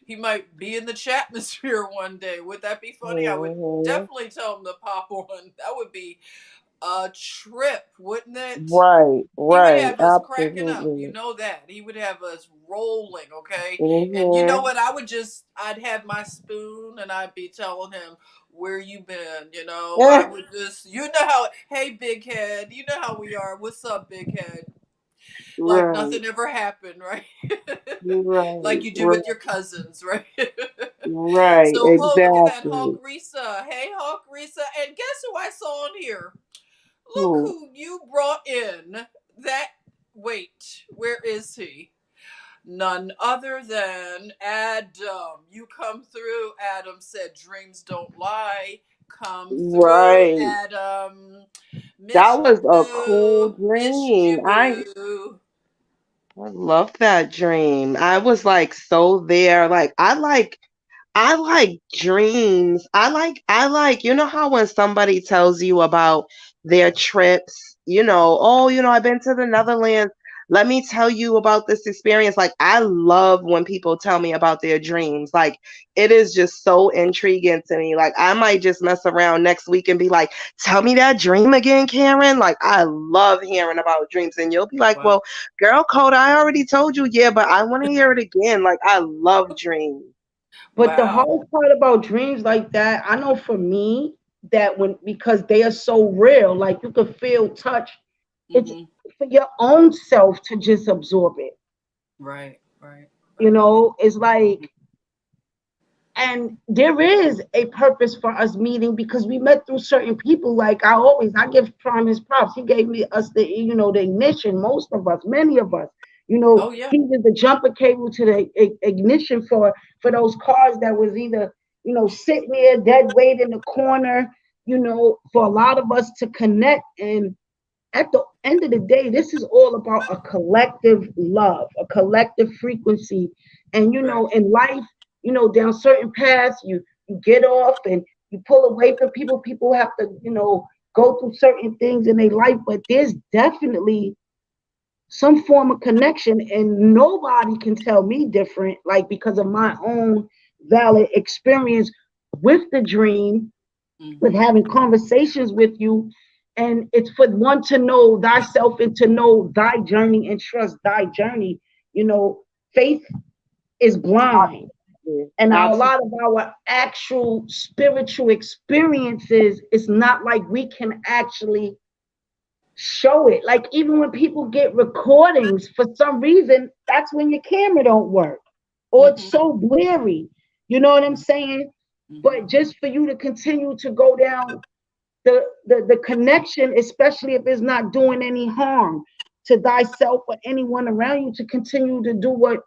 He might be in the chatmosphere one day. Would that be funny? I would Hmm. definitely tell him to pop on. That would be a trip, wouldn't it? Right, He would right, have us cracking up. You absolutely. know that. He would have us rolling, okay? And you know Hmm. what? I'd have my spoon and I'd be telling him, where you been? I would just, hey, big head, you know how we are. What's up, big head? Like Right, nothing ever happened, right? Like right, you do with right, your cousins, right? right, So, whoa, look at that Hawk exactly. Risa. Hey, Hawk Risa. And guess who I saw on here? Look Hmm. who you brought in. That wait, where is he? None other than Adam. You come through. Adam said dreams don't lie. Come through, Right. Adam. That Missed was you, a cool boo. Missed dream. you, boo. I love that dream. I was like so there. Like I like I like dreams. I like, you know how when somebody tells you about their trips, oh, I've been to the Netherlands. Let me tell you about this experience. Like, I love when people tell me about their dreams. Like, it is just so intriguing to me. Like, I might just mess around next week and be like, tell me that dream again, Karen. Like, I love hearing about dreams. And you'll be like, Wow. well, girl code, I already told you, yeah, but I want to hear it again. Like, I love dreams. But the Wow. hardest part about dreams like that, I know for me, that when because they are so real, like you can feel touch, it's Hmm. for your own self to just absorb it. Right, right, You right. know, it's like, and there is a purpose for us meeting because we met through certain people. Like I give Prime his props. He gave me us the ignition. Most of us, many of us, Oh yeah. he was the jumper cable to the ignition for those cars that was either sitting there dead weight in the corner. For a lot of us to connect, and at the end of the day, this is all about a collective love, a collective frequency. And Right. in life, down certain paths, you get off and you pull away from people. People have to, go through certain things in their life, but there's definitely some form of connection, and nobody can tell me different, like because of my own valid experience with the dream, with Hmm. having conversations with you. And it's for one to know thyself and to know thy journey and trust thy journey. Faith is blind. Absolutely. And now a Absolutely. lot of our actual spiritual experiences, it's not like we can actually show it. Like even when people get recordings, for some reason, that's when your camera don't work. Or it's Hmm. so blurry. You know what I'm saying? Hmm. But just for you to continue to go down the connection, especially if it's not doing any harm to thyself or anyone around you, to continue to do what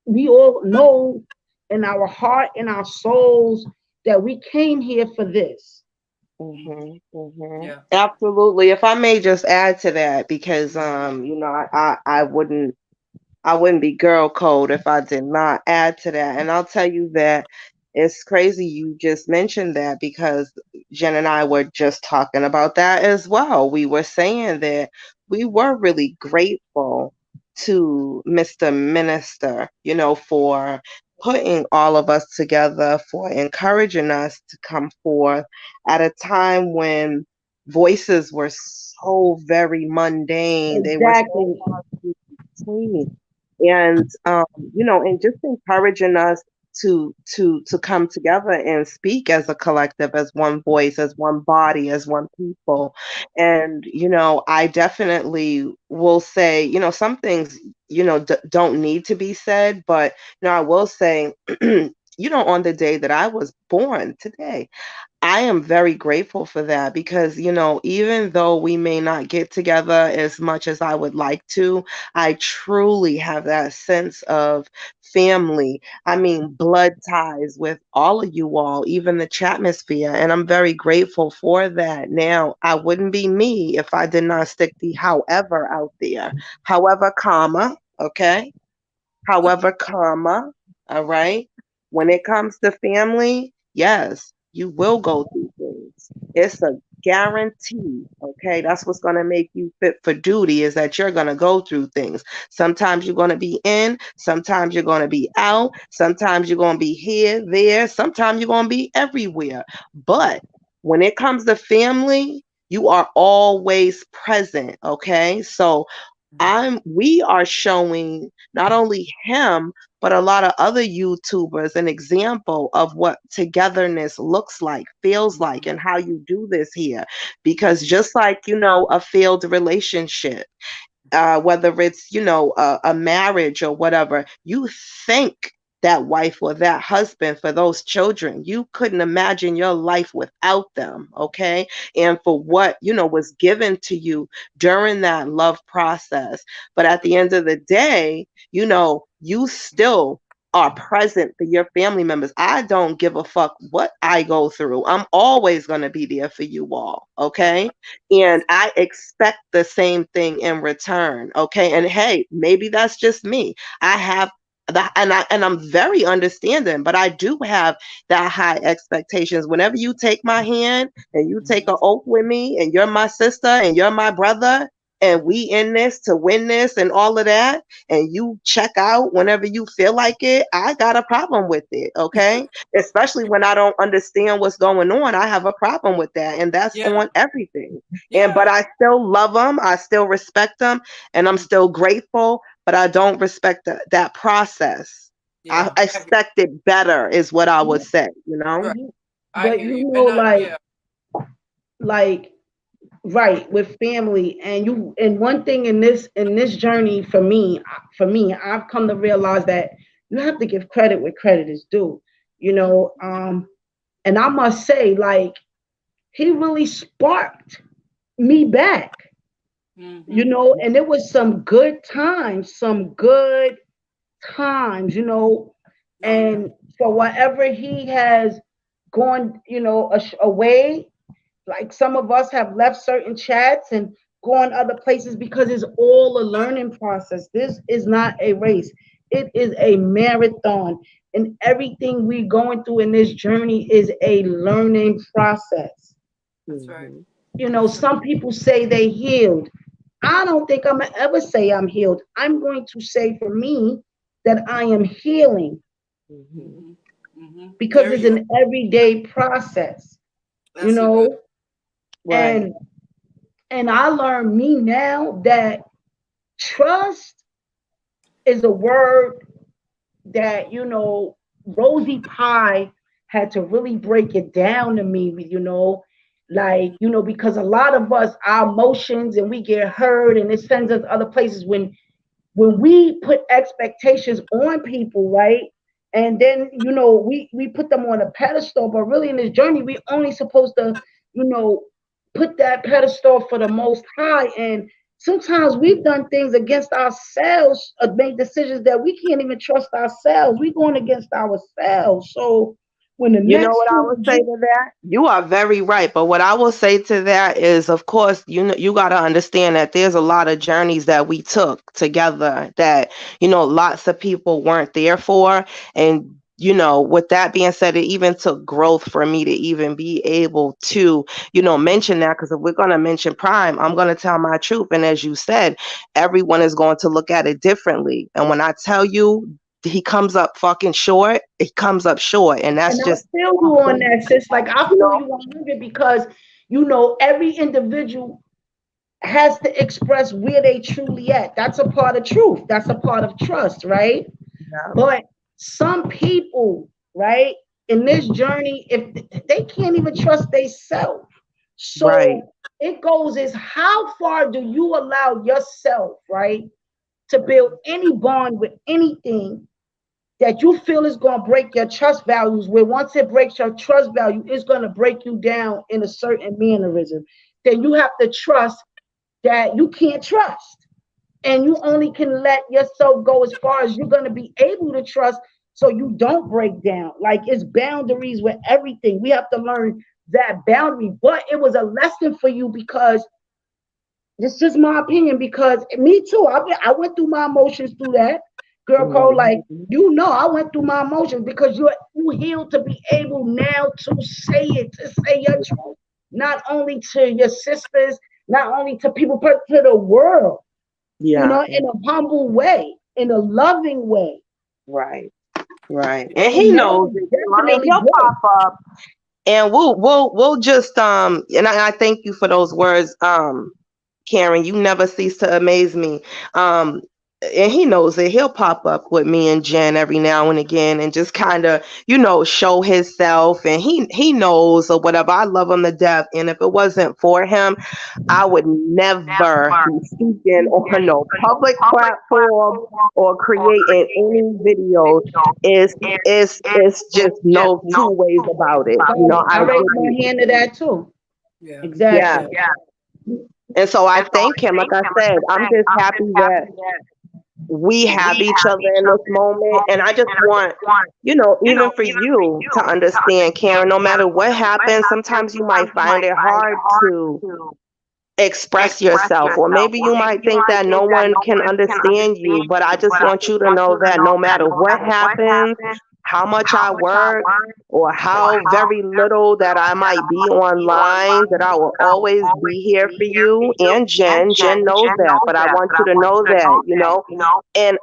we all know in our heart and our souls, that we came here for this. Hmm. Yeah. Absolutely. If I may just add to that, because Hmm. I wouldn't be girl code if I did not add to that. And I'll tell you that it's crazy you just mentioned that, because Jen and I were just talking about that as well. We were saying that we were really grateful to Mr. Minister, for putting all of us together, for encouraging us to come forth at a time when voices were so very mundane. They were so Exactly. hard to between, and and just encouraging us to come together and speak as a collective, as one voice, as one body, as one people. And I definitely will say, some things don't need to be said, but I will say on the day that I was born today, I am very grateful for that, because, even though we may not get together as much as I would like to, I truly have that sense of family. I mean, blood ties with all of you all, even the chatmosphere. And I'm very grateful for that. Now, I wouldn't be me if I did not stick the however out there. However, comma, okay? However, comma, all right? When it comes to family, yes, you will go through things. It's a guarantee, okay? That's what's going to make you fit for duty, is that you're going to go through things. Sometimes you're going to be in, sometimes you're going to be out, sometimes you're going to be here, there, sometimes you're going to be everywhere. But when it comes to family, you are always present, okay? So we are showing not only him, but a lot of other YouTubers an example of what togetherness looks like, feels like, Hmm. and how you do this here. Because just like, a failed relationship, whether it's a marriage or whatever, you thank that wife or that husband for those children. You couldn't imagine your life without them, okay? And for what was given to you during that love process. But at the end of the day, you still are present for your family members. I don't give a fuck what I go through. I'm always going to be there for you all, okay? And I expect the same thing in return. Okay. And hey, maybe that's just me. I have and I'm very understanding, but I do have that high expectations. Whenever you take my hand and you take Mhm. an oath with me, and you're my sister and you're my brother, and we in this to win this and all of that, and you check out whenever you feel like it, I got a problem with it. Okay, especially when I don't understand what's going on, I have a problem with that, and that's Yeah. on everything. And but Yeah. I still love them, I still respect them, and I'm still grateful, but I don't respect that process. I Yeah. expect it better, is what I would Yeah, say, you know? Right. yeah. I But hear you you. know, And I, yeah. like right with family, and one thing in this journey for me, I've come to realize that you have to give credit where credit is due. You know, and I must say, like, he really sparked me back. You Mm-hmm. know, and it was some good times, Oh yeah. and for whatever he has gone, away, like some of us have left certain chats and gone other places because it's all a learning process. This is not a race, it is a marathon. And everything we're going through in this journey is a learning process. That's right. Mhm. That's right. Some people say they healed. I don't think I'm gonna ever say I'm healed. I'm going to say for me that I am healing Mhm. Mm-hmm. Mm-hmm. because There it's you are. an everyday process, you That's so good. know, Right. and I learn me now that trust is a word that, Rosie Pie had to really break it down to me, like, Mm-hmm. because a lot of us, our emotions, and we get hurt and it sends us other places when we put expectations on people, right? And then, we put them on a pedestal, but really in this journey, we only supposed to, you know, put that pedestal for the most high. And sometimes we've done things against ourselves, made decisions that we can't even trust ourselves. We're going against ourselves. So when the You know next what I would one say to that? You are very right. But what I will say to that is, of course, you got to understand that there's a lot of journeys that we took together that, lots of people weren't there for. And, with that being said, it even took growth for me to even be able to, mention that. Because if we're going to mention Prime, I'm going to tell my truth. And as you said, everyone is going to look at it differently. And when I tell you, he comes up fucking short, it comes up short, and that's And I just feel you on that, sis. Like I you feel know you 100 because every individual has to express where they truly at. That's a part of truth. That's a part of trust, right? yeah, But some people, right, in this journey, if they can't even trust themselves, right, so it goes is how far do you allow yourself, right, to build any bond with anything that you feel is going to break your trust values, where once it breaks your trust value, it's going to break you down in a certain mannerism. Then you have to trust that you can't trust. And you only can let yourself go as far as you're going to be able to trust so you don't break down. Like it's boundaries with everything. We have to learn that boundary. But it was a lesson for you because this is just my opinion because me too. I went through my emotions through that girl code. Like mhm, I went through my emotions because you healed to be able now to say it, to say your truth, not only to your sisters, not only to people, but to the world. yeah, In a humble way, in a loving way, right, right. And he and that knows was it too. I mean, definitely he'll good. pop up, and we'll just and I thank you for those words, Karen. You never cease to amaze me. And he knows it. He'll pop up with me and Jen every now and again, and just kind of, show himself. And he knows or whatever. I love him to death. And if it wasn't for him, I would never be speaking on no public platform or creating any videos. It's just no two ways about it. I I raise really, my hand to that too. Yeah. yeah. Exactly. And so I thank him. Like I said, I'm just happy that we have each other in this moment. And I just want, even for you to understand, Karen, no matter what happens, sometimes you might find it hard to express yourself, or maybe you might think that no one can understand you, but I just want you to know that no matter what happens, how much I work, or how very little that I might be online, that I will always be here for you. And Jen knows that, but I want you to know that, and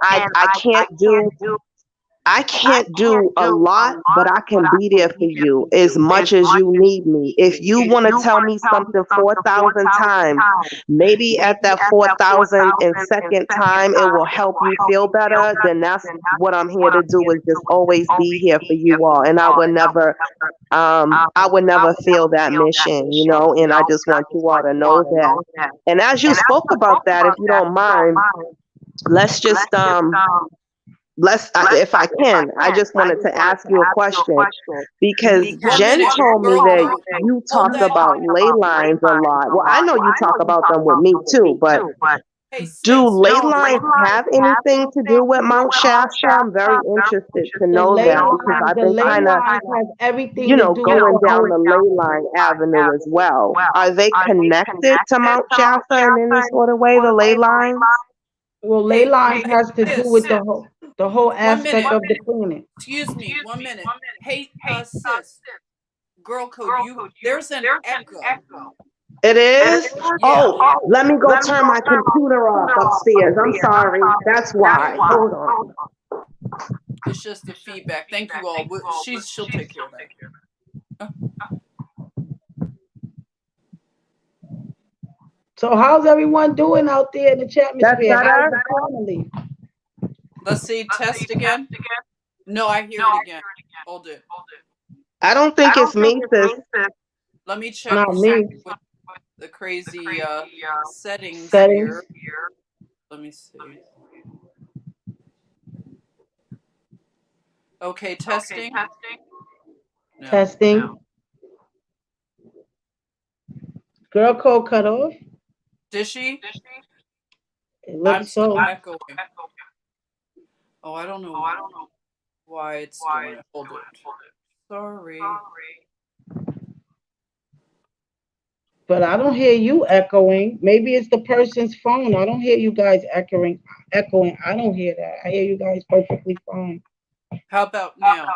I can't do a lot, but I can be there for you as much as you need me. If you want to tell me something 4,000 times, maybe at that 4,002nd time, it will help you feel better. Then that's what I'm here to do, is just always be here for you all. And I would never fail that mission, and I just want you all to know that. And as you spoke about that, if you don't mind, let's just, if I can, I just wanted to ask you a question, because One Jen minute, told me girl that code. you Hold talk that. about ley lines a lot. Well, I know you talk about them with me too, but Hey do sis, ley lines have anything to do with Mount Shasta? I'm very interested to know that, because I've The been ley kind of, lines has everything to do with going the down whole. the ley line avenue as well. Are they connected to Mount Shasta in any sort of way, the ley lines? Well, ley hey, lines hey has to do sis, with the whole 1 minute. aspect of the planet. Excuse me, 1 minute. Hey, sis, girl code. There's an echo. It is? Yeah. Oh, let me go turn my computer off upstairs. I'm sorry. That's why. Okay. Hold on. It's just the feedback. Thank you all. She'll take care of that. So how's everyone doing out there in the chat That's atmosphere? How's better? the family? Let's see. Test again. No, I hear it again. Hold it. I don't think it's me, sis. Let me check Not me. with the crazy settings Settings. here. Let me see. Okay, testing. No. Testing. Girl code cut off. Did she? It I'm looks still so. echoing. Oh, I don't know why it's doing it. Hold it. Sorry. But I don't hear you echoing. Maybe it's the person's phone. I don't hear you guys echoing. I don't hear that. I hear you guys perfectly fine. How about now?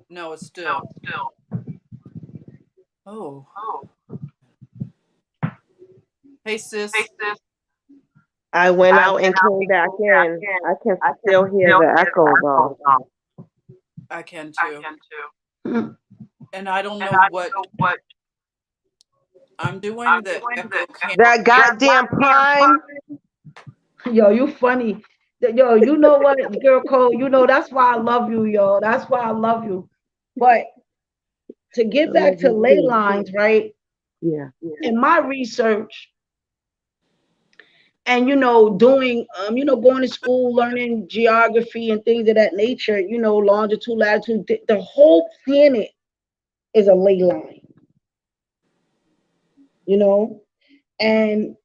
No, it's still. Oh. Hey, sis. I went out and came back in. I can still hear the echo though. I can too. And I don't know what I'm doing. The echo can't. That goddamn Prime. Yo, you funny. Yo, you know what, girl code? That's why I love you, yo. That's why I love you. But to get back to ley lines, right? Yeah. In my research, and doing going to school, learning geography and things of that nature, longitude, latitude, the whole planet is a ley line, and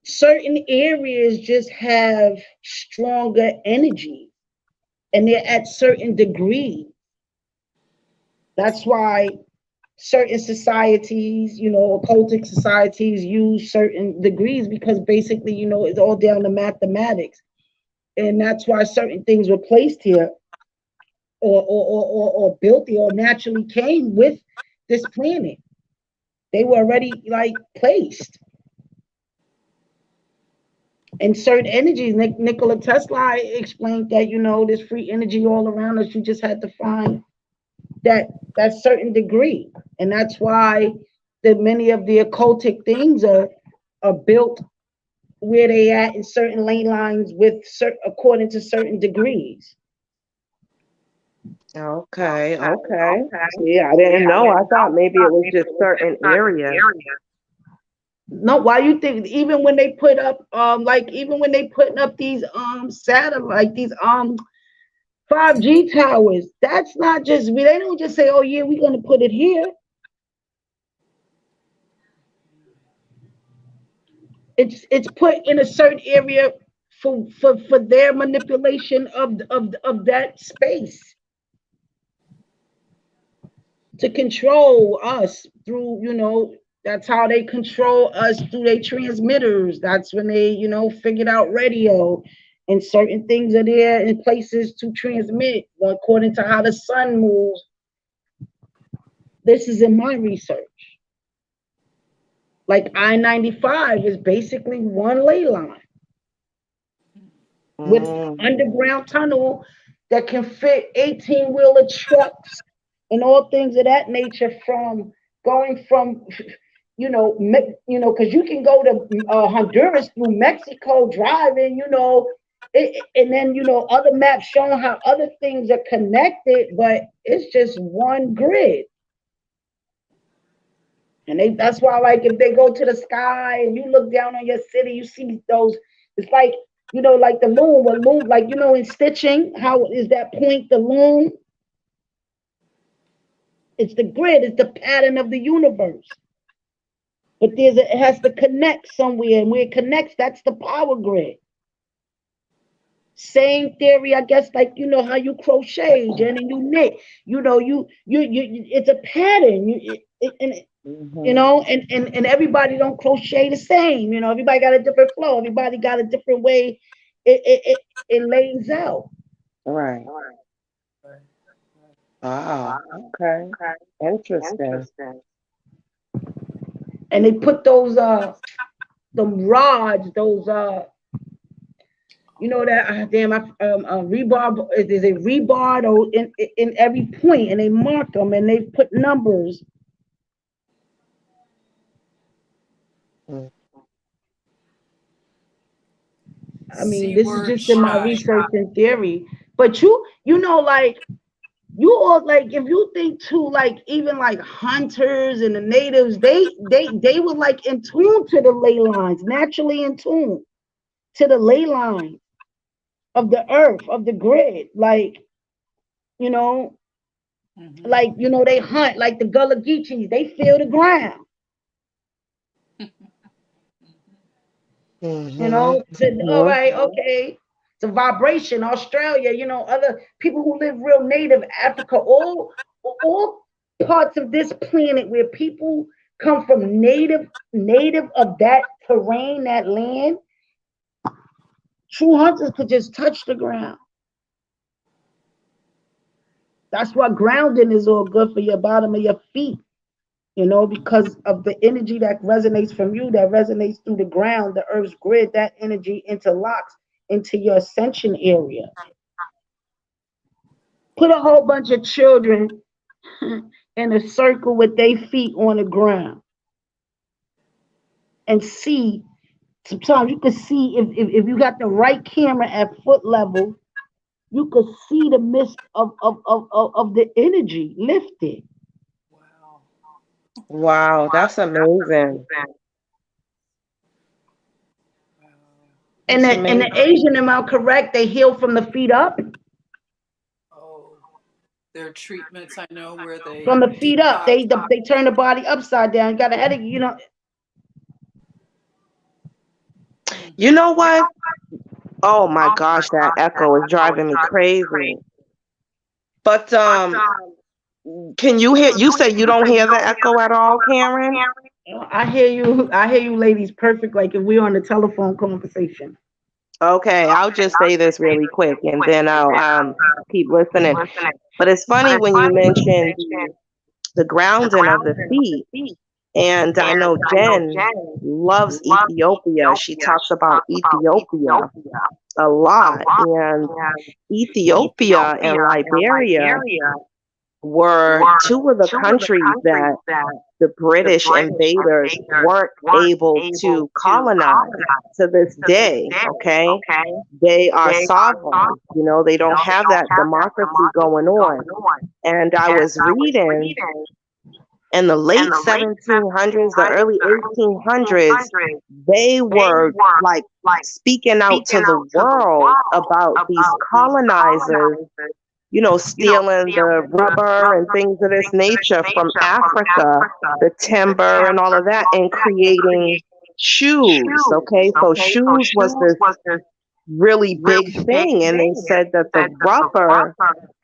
certain areas just have stronger energy, and they're at certain degrees. That's why certain societies, occultic societies, use certain degrees, because basically, it's all down to mathematics. And that's why certain things were placed here, or built here, or naturally came with this planet. They were already placed. And certain energies, Nikola Tesla explained that, there's free energy all around us. You just had to find that certain degree. And that's why many of the occultic things are built where they at in certain ley lines according to certain degrees. Okay. Yeah, I didn't know. I thought maybe it was just certain areas. No, why you think even when they put up even when they putting up these satellite, these 5G towers, that's not just, they don't just say, oh yeah, we're gonna put it here. It's put in a certain area for their manipulation of that space, to control us through That's how they control us through their transmitters. That's when they, figured out radio, and certain things are there in places to transmit according to how the sun moves. This is in my research. Like I-95 is basically one ley line with underground tunnel that can fit 18-wheeler trucks and all things of that nature, from going from because you can go to Honduras through Mexico driving, and then other maps showing how other things are connected, but it's just one grid. And that's why, like, if they go to the sky and you look down on your city, you see those. It's like, like the loom, like, in stitching, how is that point the loom? It's the grid, it's the pattern of the universe. But it has to connect somewhere, and where it connects, that's the power grid. Same theory, I guess, like how you crochet and then you knit. It's a pattern. And everybody don't crochet the same. Everybody got a different flow. Everybody got a different way it lays out. Right. Wow. Okay. Interesting. And they put those the rods, those that rebar. There's a rebar in every point, and they mark them and they put numbers. I mean, this is just in my research and theory. But like, you all, like, if you think too, like, even like hunters and the natives, they were like in tune to the ley lines, naturally in tune to the ley lines of the earth, of the grid. Like, like, they hunt, like the Gullah Geechees, they feel the ground. All right, okay. It's a vibration. Australia, other people who live real native, Africa, all parts of this planet where people come from native of that terrain, that land. True hunters could just touch the ground. That's why grounding is all good for your bottom of your feet. Because of the energy that resonates from you, that resonates through the ground, the earth's grid, that energy interlocks into your ascension area. Put a whole bunch of children in a circle with their feet on the ground and see. Sometimes you can see, if you got the right camera at foot level, you could see the mist of the energy lifted. Wow, that's amazing. And the Asian, am I correct? They heal from the feet up. Oh, there are treatments I know where they from the feet up. They turn the body upside down. You got a headache, You know what? Oh my gosh, that echo is driving me crazy. But can you hear? You say you don't hear the echo at all, Karen? I hear you, ladies, perfect. Like if we're on a telephone conversation. Okay, I'll just say this really quick, and then I'll keep listening. But it's funny when you mentioned the grounding of the feet. And I know Jen loves Ethiopia. She talks about Ethiopia a lot. And Ethiopia and Liberia were two of the countries that the British invaders weren't able to colonize to this day. Okay, they are sovereign. They don't have that democracy going on. And I was reading in the late 1700s, the early 1800s, they were like speaking out to the world about these colonizers, stealing the rubber and things of this nature from Africa, the timber and all of that, and creating shoes. Okay, so shoes was really big thing. And they said that the rubber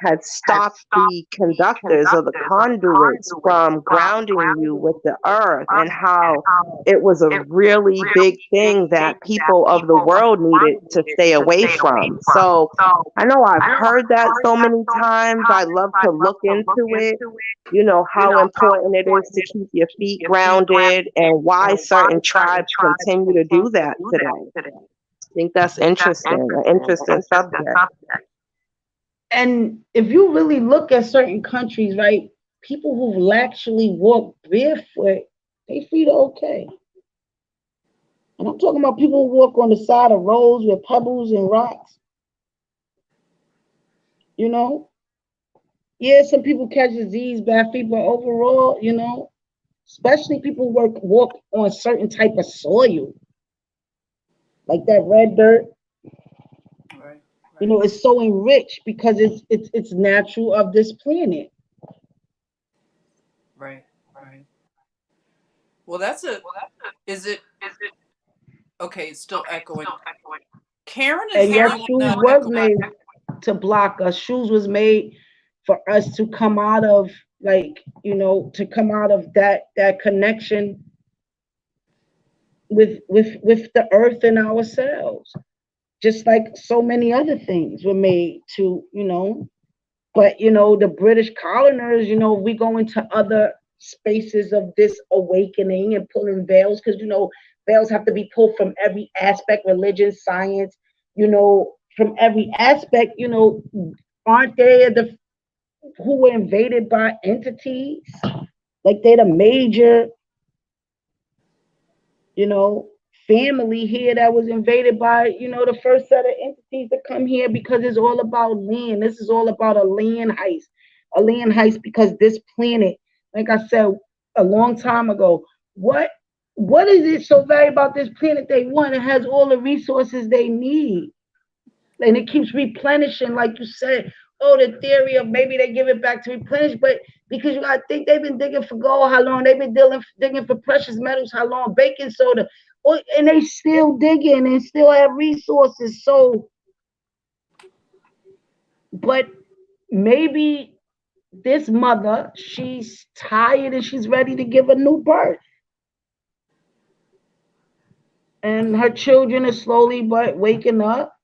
had stopped the conductors or the conduits from grounding you with the earth, and how it was a really big thing that people of the world needed to stay away from. So I know I've heard that so many times. I love to look into it, you know, how important it is to keep your feet grounded and why certain tribes continue to do that today. I think that's interesting, an interesting subject. And if you really look at certain countries, right, people who actually walk barefoot, their feet are okay. And I'm talking about people who walk on the side of roads with pebbles and rocks. You know, yeah, some people catch disease, bad feet, but overall, you know, especially people walk on certain type of soil, like that red dirt. Right. You know, it's so enriched because it's natural of this planet. Right. Right. Well, that's a. Is it okay? It's still echoing. Karen is And the yes, only one shoes not was echoing. made to block us. Shoes was made for us to come out of, like, you know, to come out of that connection with the earth and ourselves. Just like so many other things were made to, you know. But you know, the British coloners, you know, we go into other spaces of this awakening and pulling veils, because you know, veils have to be pulled from every aspect, religion, science, you know, from every aspect, you know. Aren't they the who were invaded by entities? Like they're the major, you know, family here that was invaded by, you know, the first set of entities to come here, because it's all about land. This is all about a land heist, because this planet, like I said a long time ago, what what is it so valuable about this planet? They want, it has all the resources they need, and it keeps replenishing, like you said. Oh, the theory of maybe they give it back to replenish, but because you gotta think they've been digging for gold, how long they've been digging for precious metals, how long, baking soda, oh, and they still digging and still have resources. So, but maybe this mother, she's tired and she's ready to give a new birth, and her children are slowly but waking up,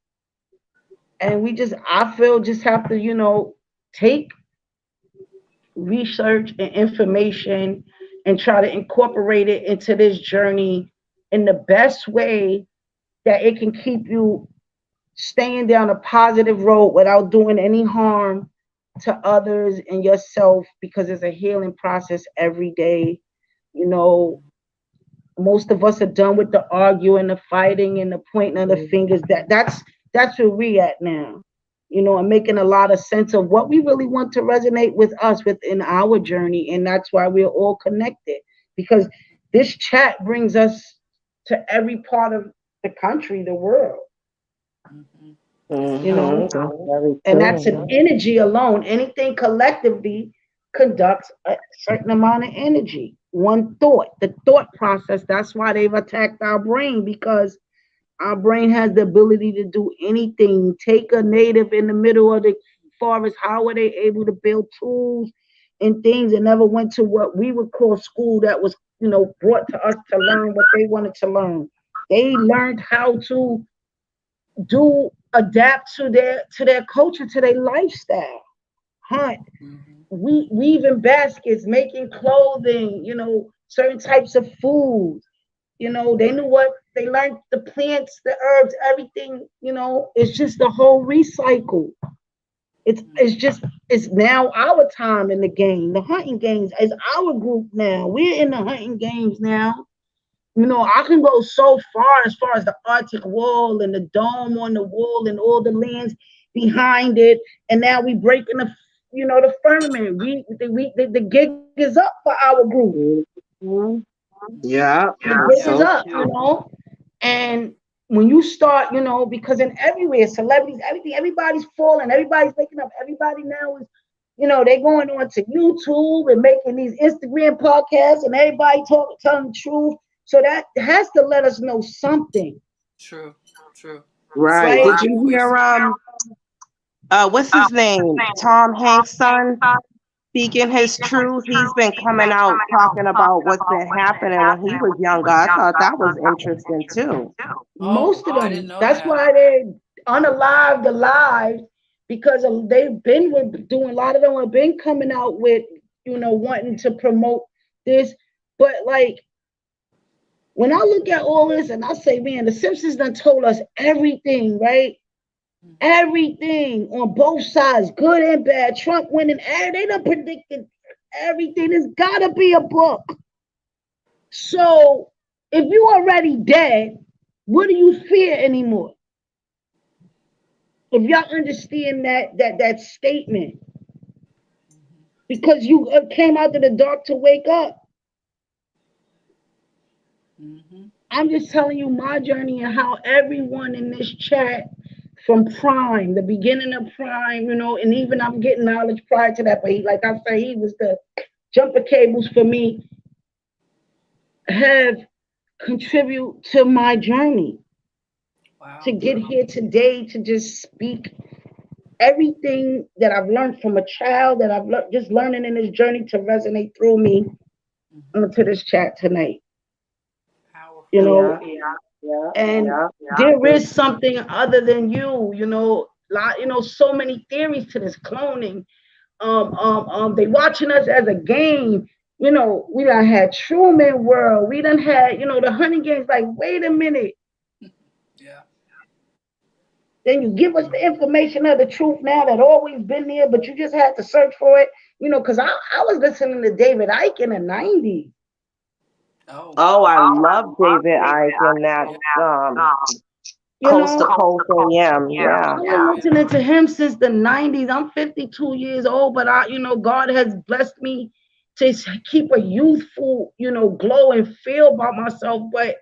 and we just, I feel, just have to, you know, take research and information and try to incorporate it into this journey in the best way that it can keep you staying down a positive road without doing any harm to others and yourself, because it's a healing process every day. You know, most of us are done with the arguing, the fighting, and the pointing of the fingers. That's where we at now. You know, and making a lot of sense of what we really want to resonate with us within our journey, and that's why we're all connected. Because this chat brings us to every part of the country, the world. Mhm. You Yeah. know, That's very and that's an true. energy alone. Anything collectively conducts a certain amount of energy. One thought, the thought process. That's why they've attacked our brain, because our brain has the ability to do anything. Take a native in the middle of the forest. How are they able to build tools and things, and never went to what we would call school, that was, you know, brought to us to learn what they wanted to learn? They learned how to do, adapt to their culture, to their lifestyle. Hunt, Mhm. we weaving baskets, making clothing, you know, certain types of food. You know, they knew Right. what they learned, the plants, the herbs, everything, you know, it's just the whole recycle. It's Mhm. just, it's now our time in the game. The hunting games is our group now. We're in the hunting games now. You know, I can go so far as the Arctic wall and the dome on the wall and all the lands behind it. And now we breaking the, you know, the firmament. The gig is up for our group. Mhm. Yeah, The gig is so up, you know. And when you start, you know, because in everywhere, celebrities, everything, everybody's falling, everybody's waking up, everybody now is, you know, they going on to YouTube and making these Instagram podcasts, and everybody telling the truth. So that has to let us know something. True. True. It's Right. Did logic you hear voices. what's his name? Tom Hanks' son speaking his truth. He's been coming out talking about what's been happening when he was younger. I thought that was interesting too. Oh, Most of I didn't them. know That's that. why they unalived alive because they've been doing. A lot of them have been coming out with wanting to promote this, but like when I look at all this and I say, man, the Simpsons done told us everything, right? Mhm. Everything on both sides, good and bad. Trump winning, they done predicted everything. There's gotta be a book. So if you already dead, what do you fear anymore? If y'all understand that statement, Mhm. because you came out of the dark to wake up. Mhm. I'm just telling you my journey and how everyone in this chat from Prime, the beginning of Prime, and even I'm getting knowledge prior to that, but like I say, he was the jumper cables for me, have contribute to my journey to Wow. get here today to just speak everything that I've learned from a child that I've just learning in this journey to resonate through me Mhm. onto this chat tonight. You Powerful. know, Yeah, yeah, and yeah. there is something other than so many theories to this cloning. They watching us as a game. We done had Truman World. We done had, the Honey Games. Like, wait a minute. Yeah. Then you give us the information of the truth now that always been there, but you just had to search for it. Because I was listening to David Icke in the 90s. Oh Oh, wow. I love David Icke and that Yeah. You coast to know, coast and yam. Yeah. I've Oh been yeah. listening to him since the 90s. I'm 52 years old, but God has blessed me to keep a youthful, glow and feel about myself. But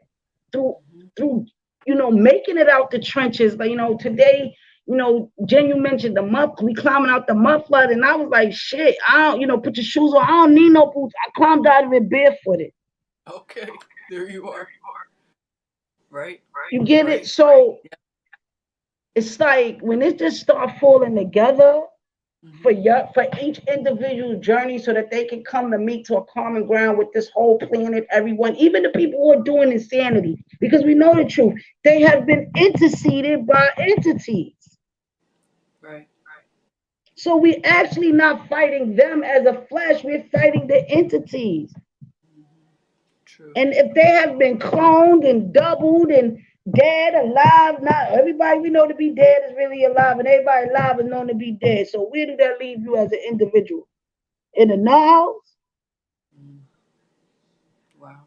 through Mhm. through making it out the trenches, like today, Jen, you mentioned the muff. We climbing out the muffler, and I was like, shit, I don't, put your shoes on. I don't need no boots. I climbed out of it barefooted. Okay. There you are. Right. You get it? Right. So Yeah. it's like when it just start falling together for Mhm. your for each individual journey so that they can come to meet to a common ground with this whole planet, everyone, even the people who are doing insanity, because we know the truth. They have been interceded by entities. Right. So we actually not fighting them as a flesh, we're fighting the entities. Mhm. True. And if they have been cloned and doubled and dead, alive, not everybody we know to be dead is really alive, and everybody alive is known to be dead. So where do that leave you as an individual? In the now? Mm. Wow.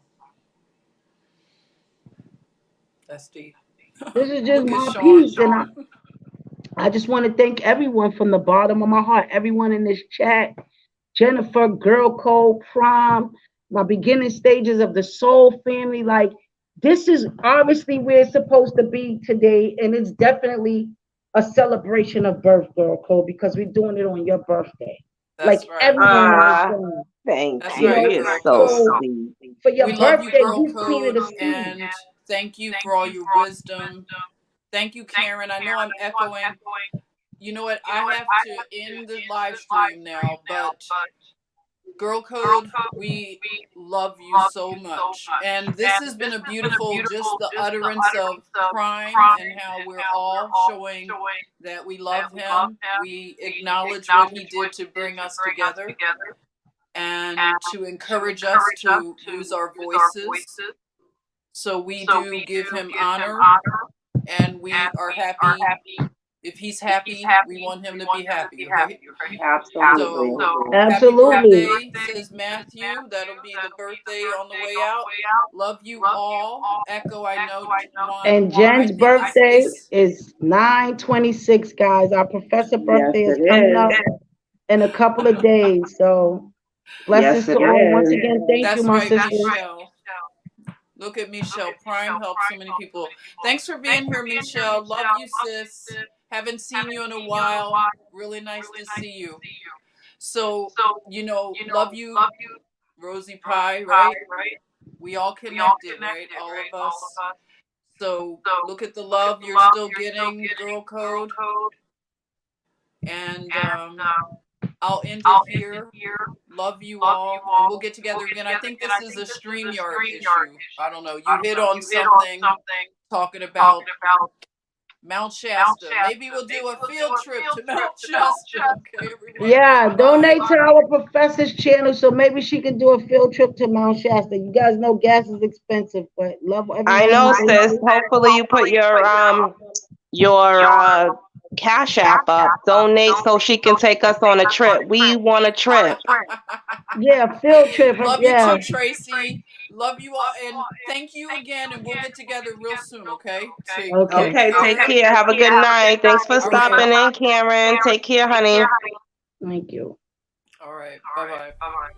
That's deep. This is just Look at my Sean. piece, and I just want to thank everyone from the bottom of my heart, everyone in this chat, Jennifer, Girl Code, Prom, my beginning stages of the Soul Family. Like, this is obviously where it's supposed to be today, and it's definitely a celebration of birth, Girl Code, because we're doing it on your birthday. Like That's right. everyone in this Ah, room, thank That's you. right, You're Girl so Code. so sweet. for your We love you, birthday, Girl you planted Code, a seed. and thank you for all your wisdom. Thank you, Karen. I know I'm echoing. You know what? I have to end the live stream now, but Girl Code, we love you so much. And this has been a beautiful, just the utterance of Prime and how we're all showing that we love him. We acknowledge what he did to bring us together and to encourage us to use our voices. So we do give him honor, and we are happy. If he's happy, we want him to be happy, right? Absolutely. So happy Absolutely. birthday, says Matthew. That'll be the birthday on the way out. Love you all. Echo, I know And Juan, I Jen's think birthday is is 9/26, guys. Our professor Yes, birthday is it coming is. up in a couple of days. So blessings Yes, to it all. Once is. again, thank you, that's my right, sisters. Michelle. Look at Michelle. Prime helps so many people. Thanks for being here, Michelle. Love you, sis. Haven't seen you in a while. Really nice to see you. So, love you, Rosie Pie, right? We all connected, right? All of us. So look at the love you're still getting, Girl Code. And I'll end it here. Love you all. And we'll get together again. I think this is a StreamYard issue. I don't know. You hit on something talking about Mount Shasta. Maybe we'll do a field trip to Mount Shasta. Okay, everyone. Yeah, Bye. donate to our professor's channel so maybe she can do a field trip to Mount Shasta. You guys know gas is expensive, but love everyone. I know, sis. Hopefully you put your Cash App up. Donate so she can take us on a trip. We want a trip. Yeah, field trip. Love Yeah. you too, Tracy. Love you all, and thank you again. And we'll get together real soon. Okay. Okay. Take care. Have a good night. Thanks for stopping in, Karen. Take care, honey. Thank you. All right. Bye bye.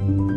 you.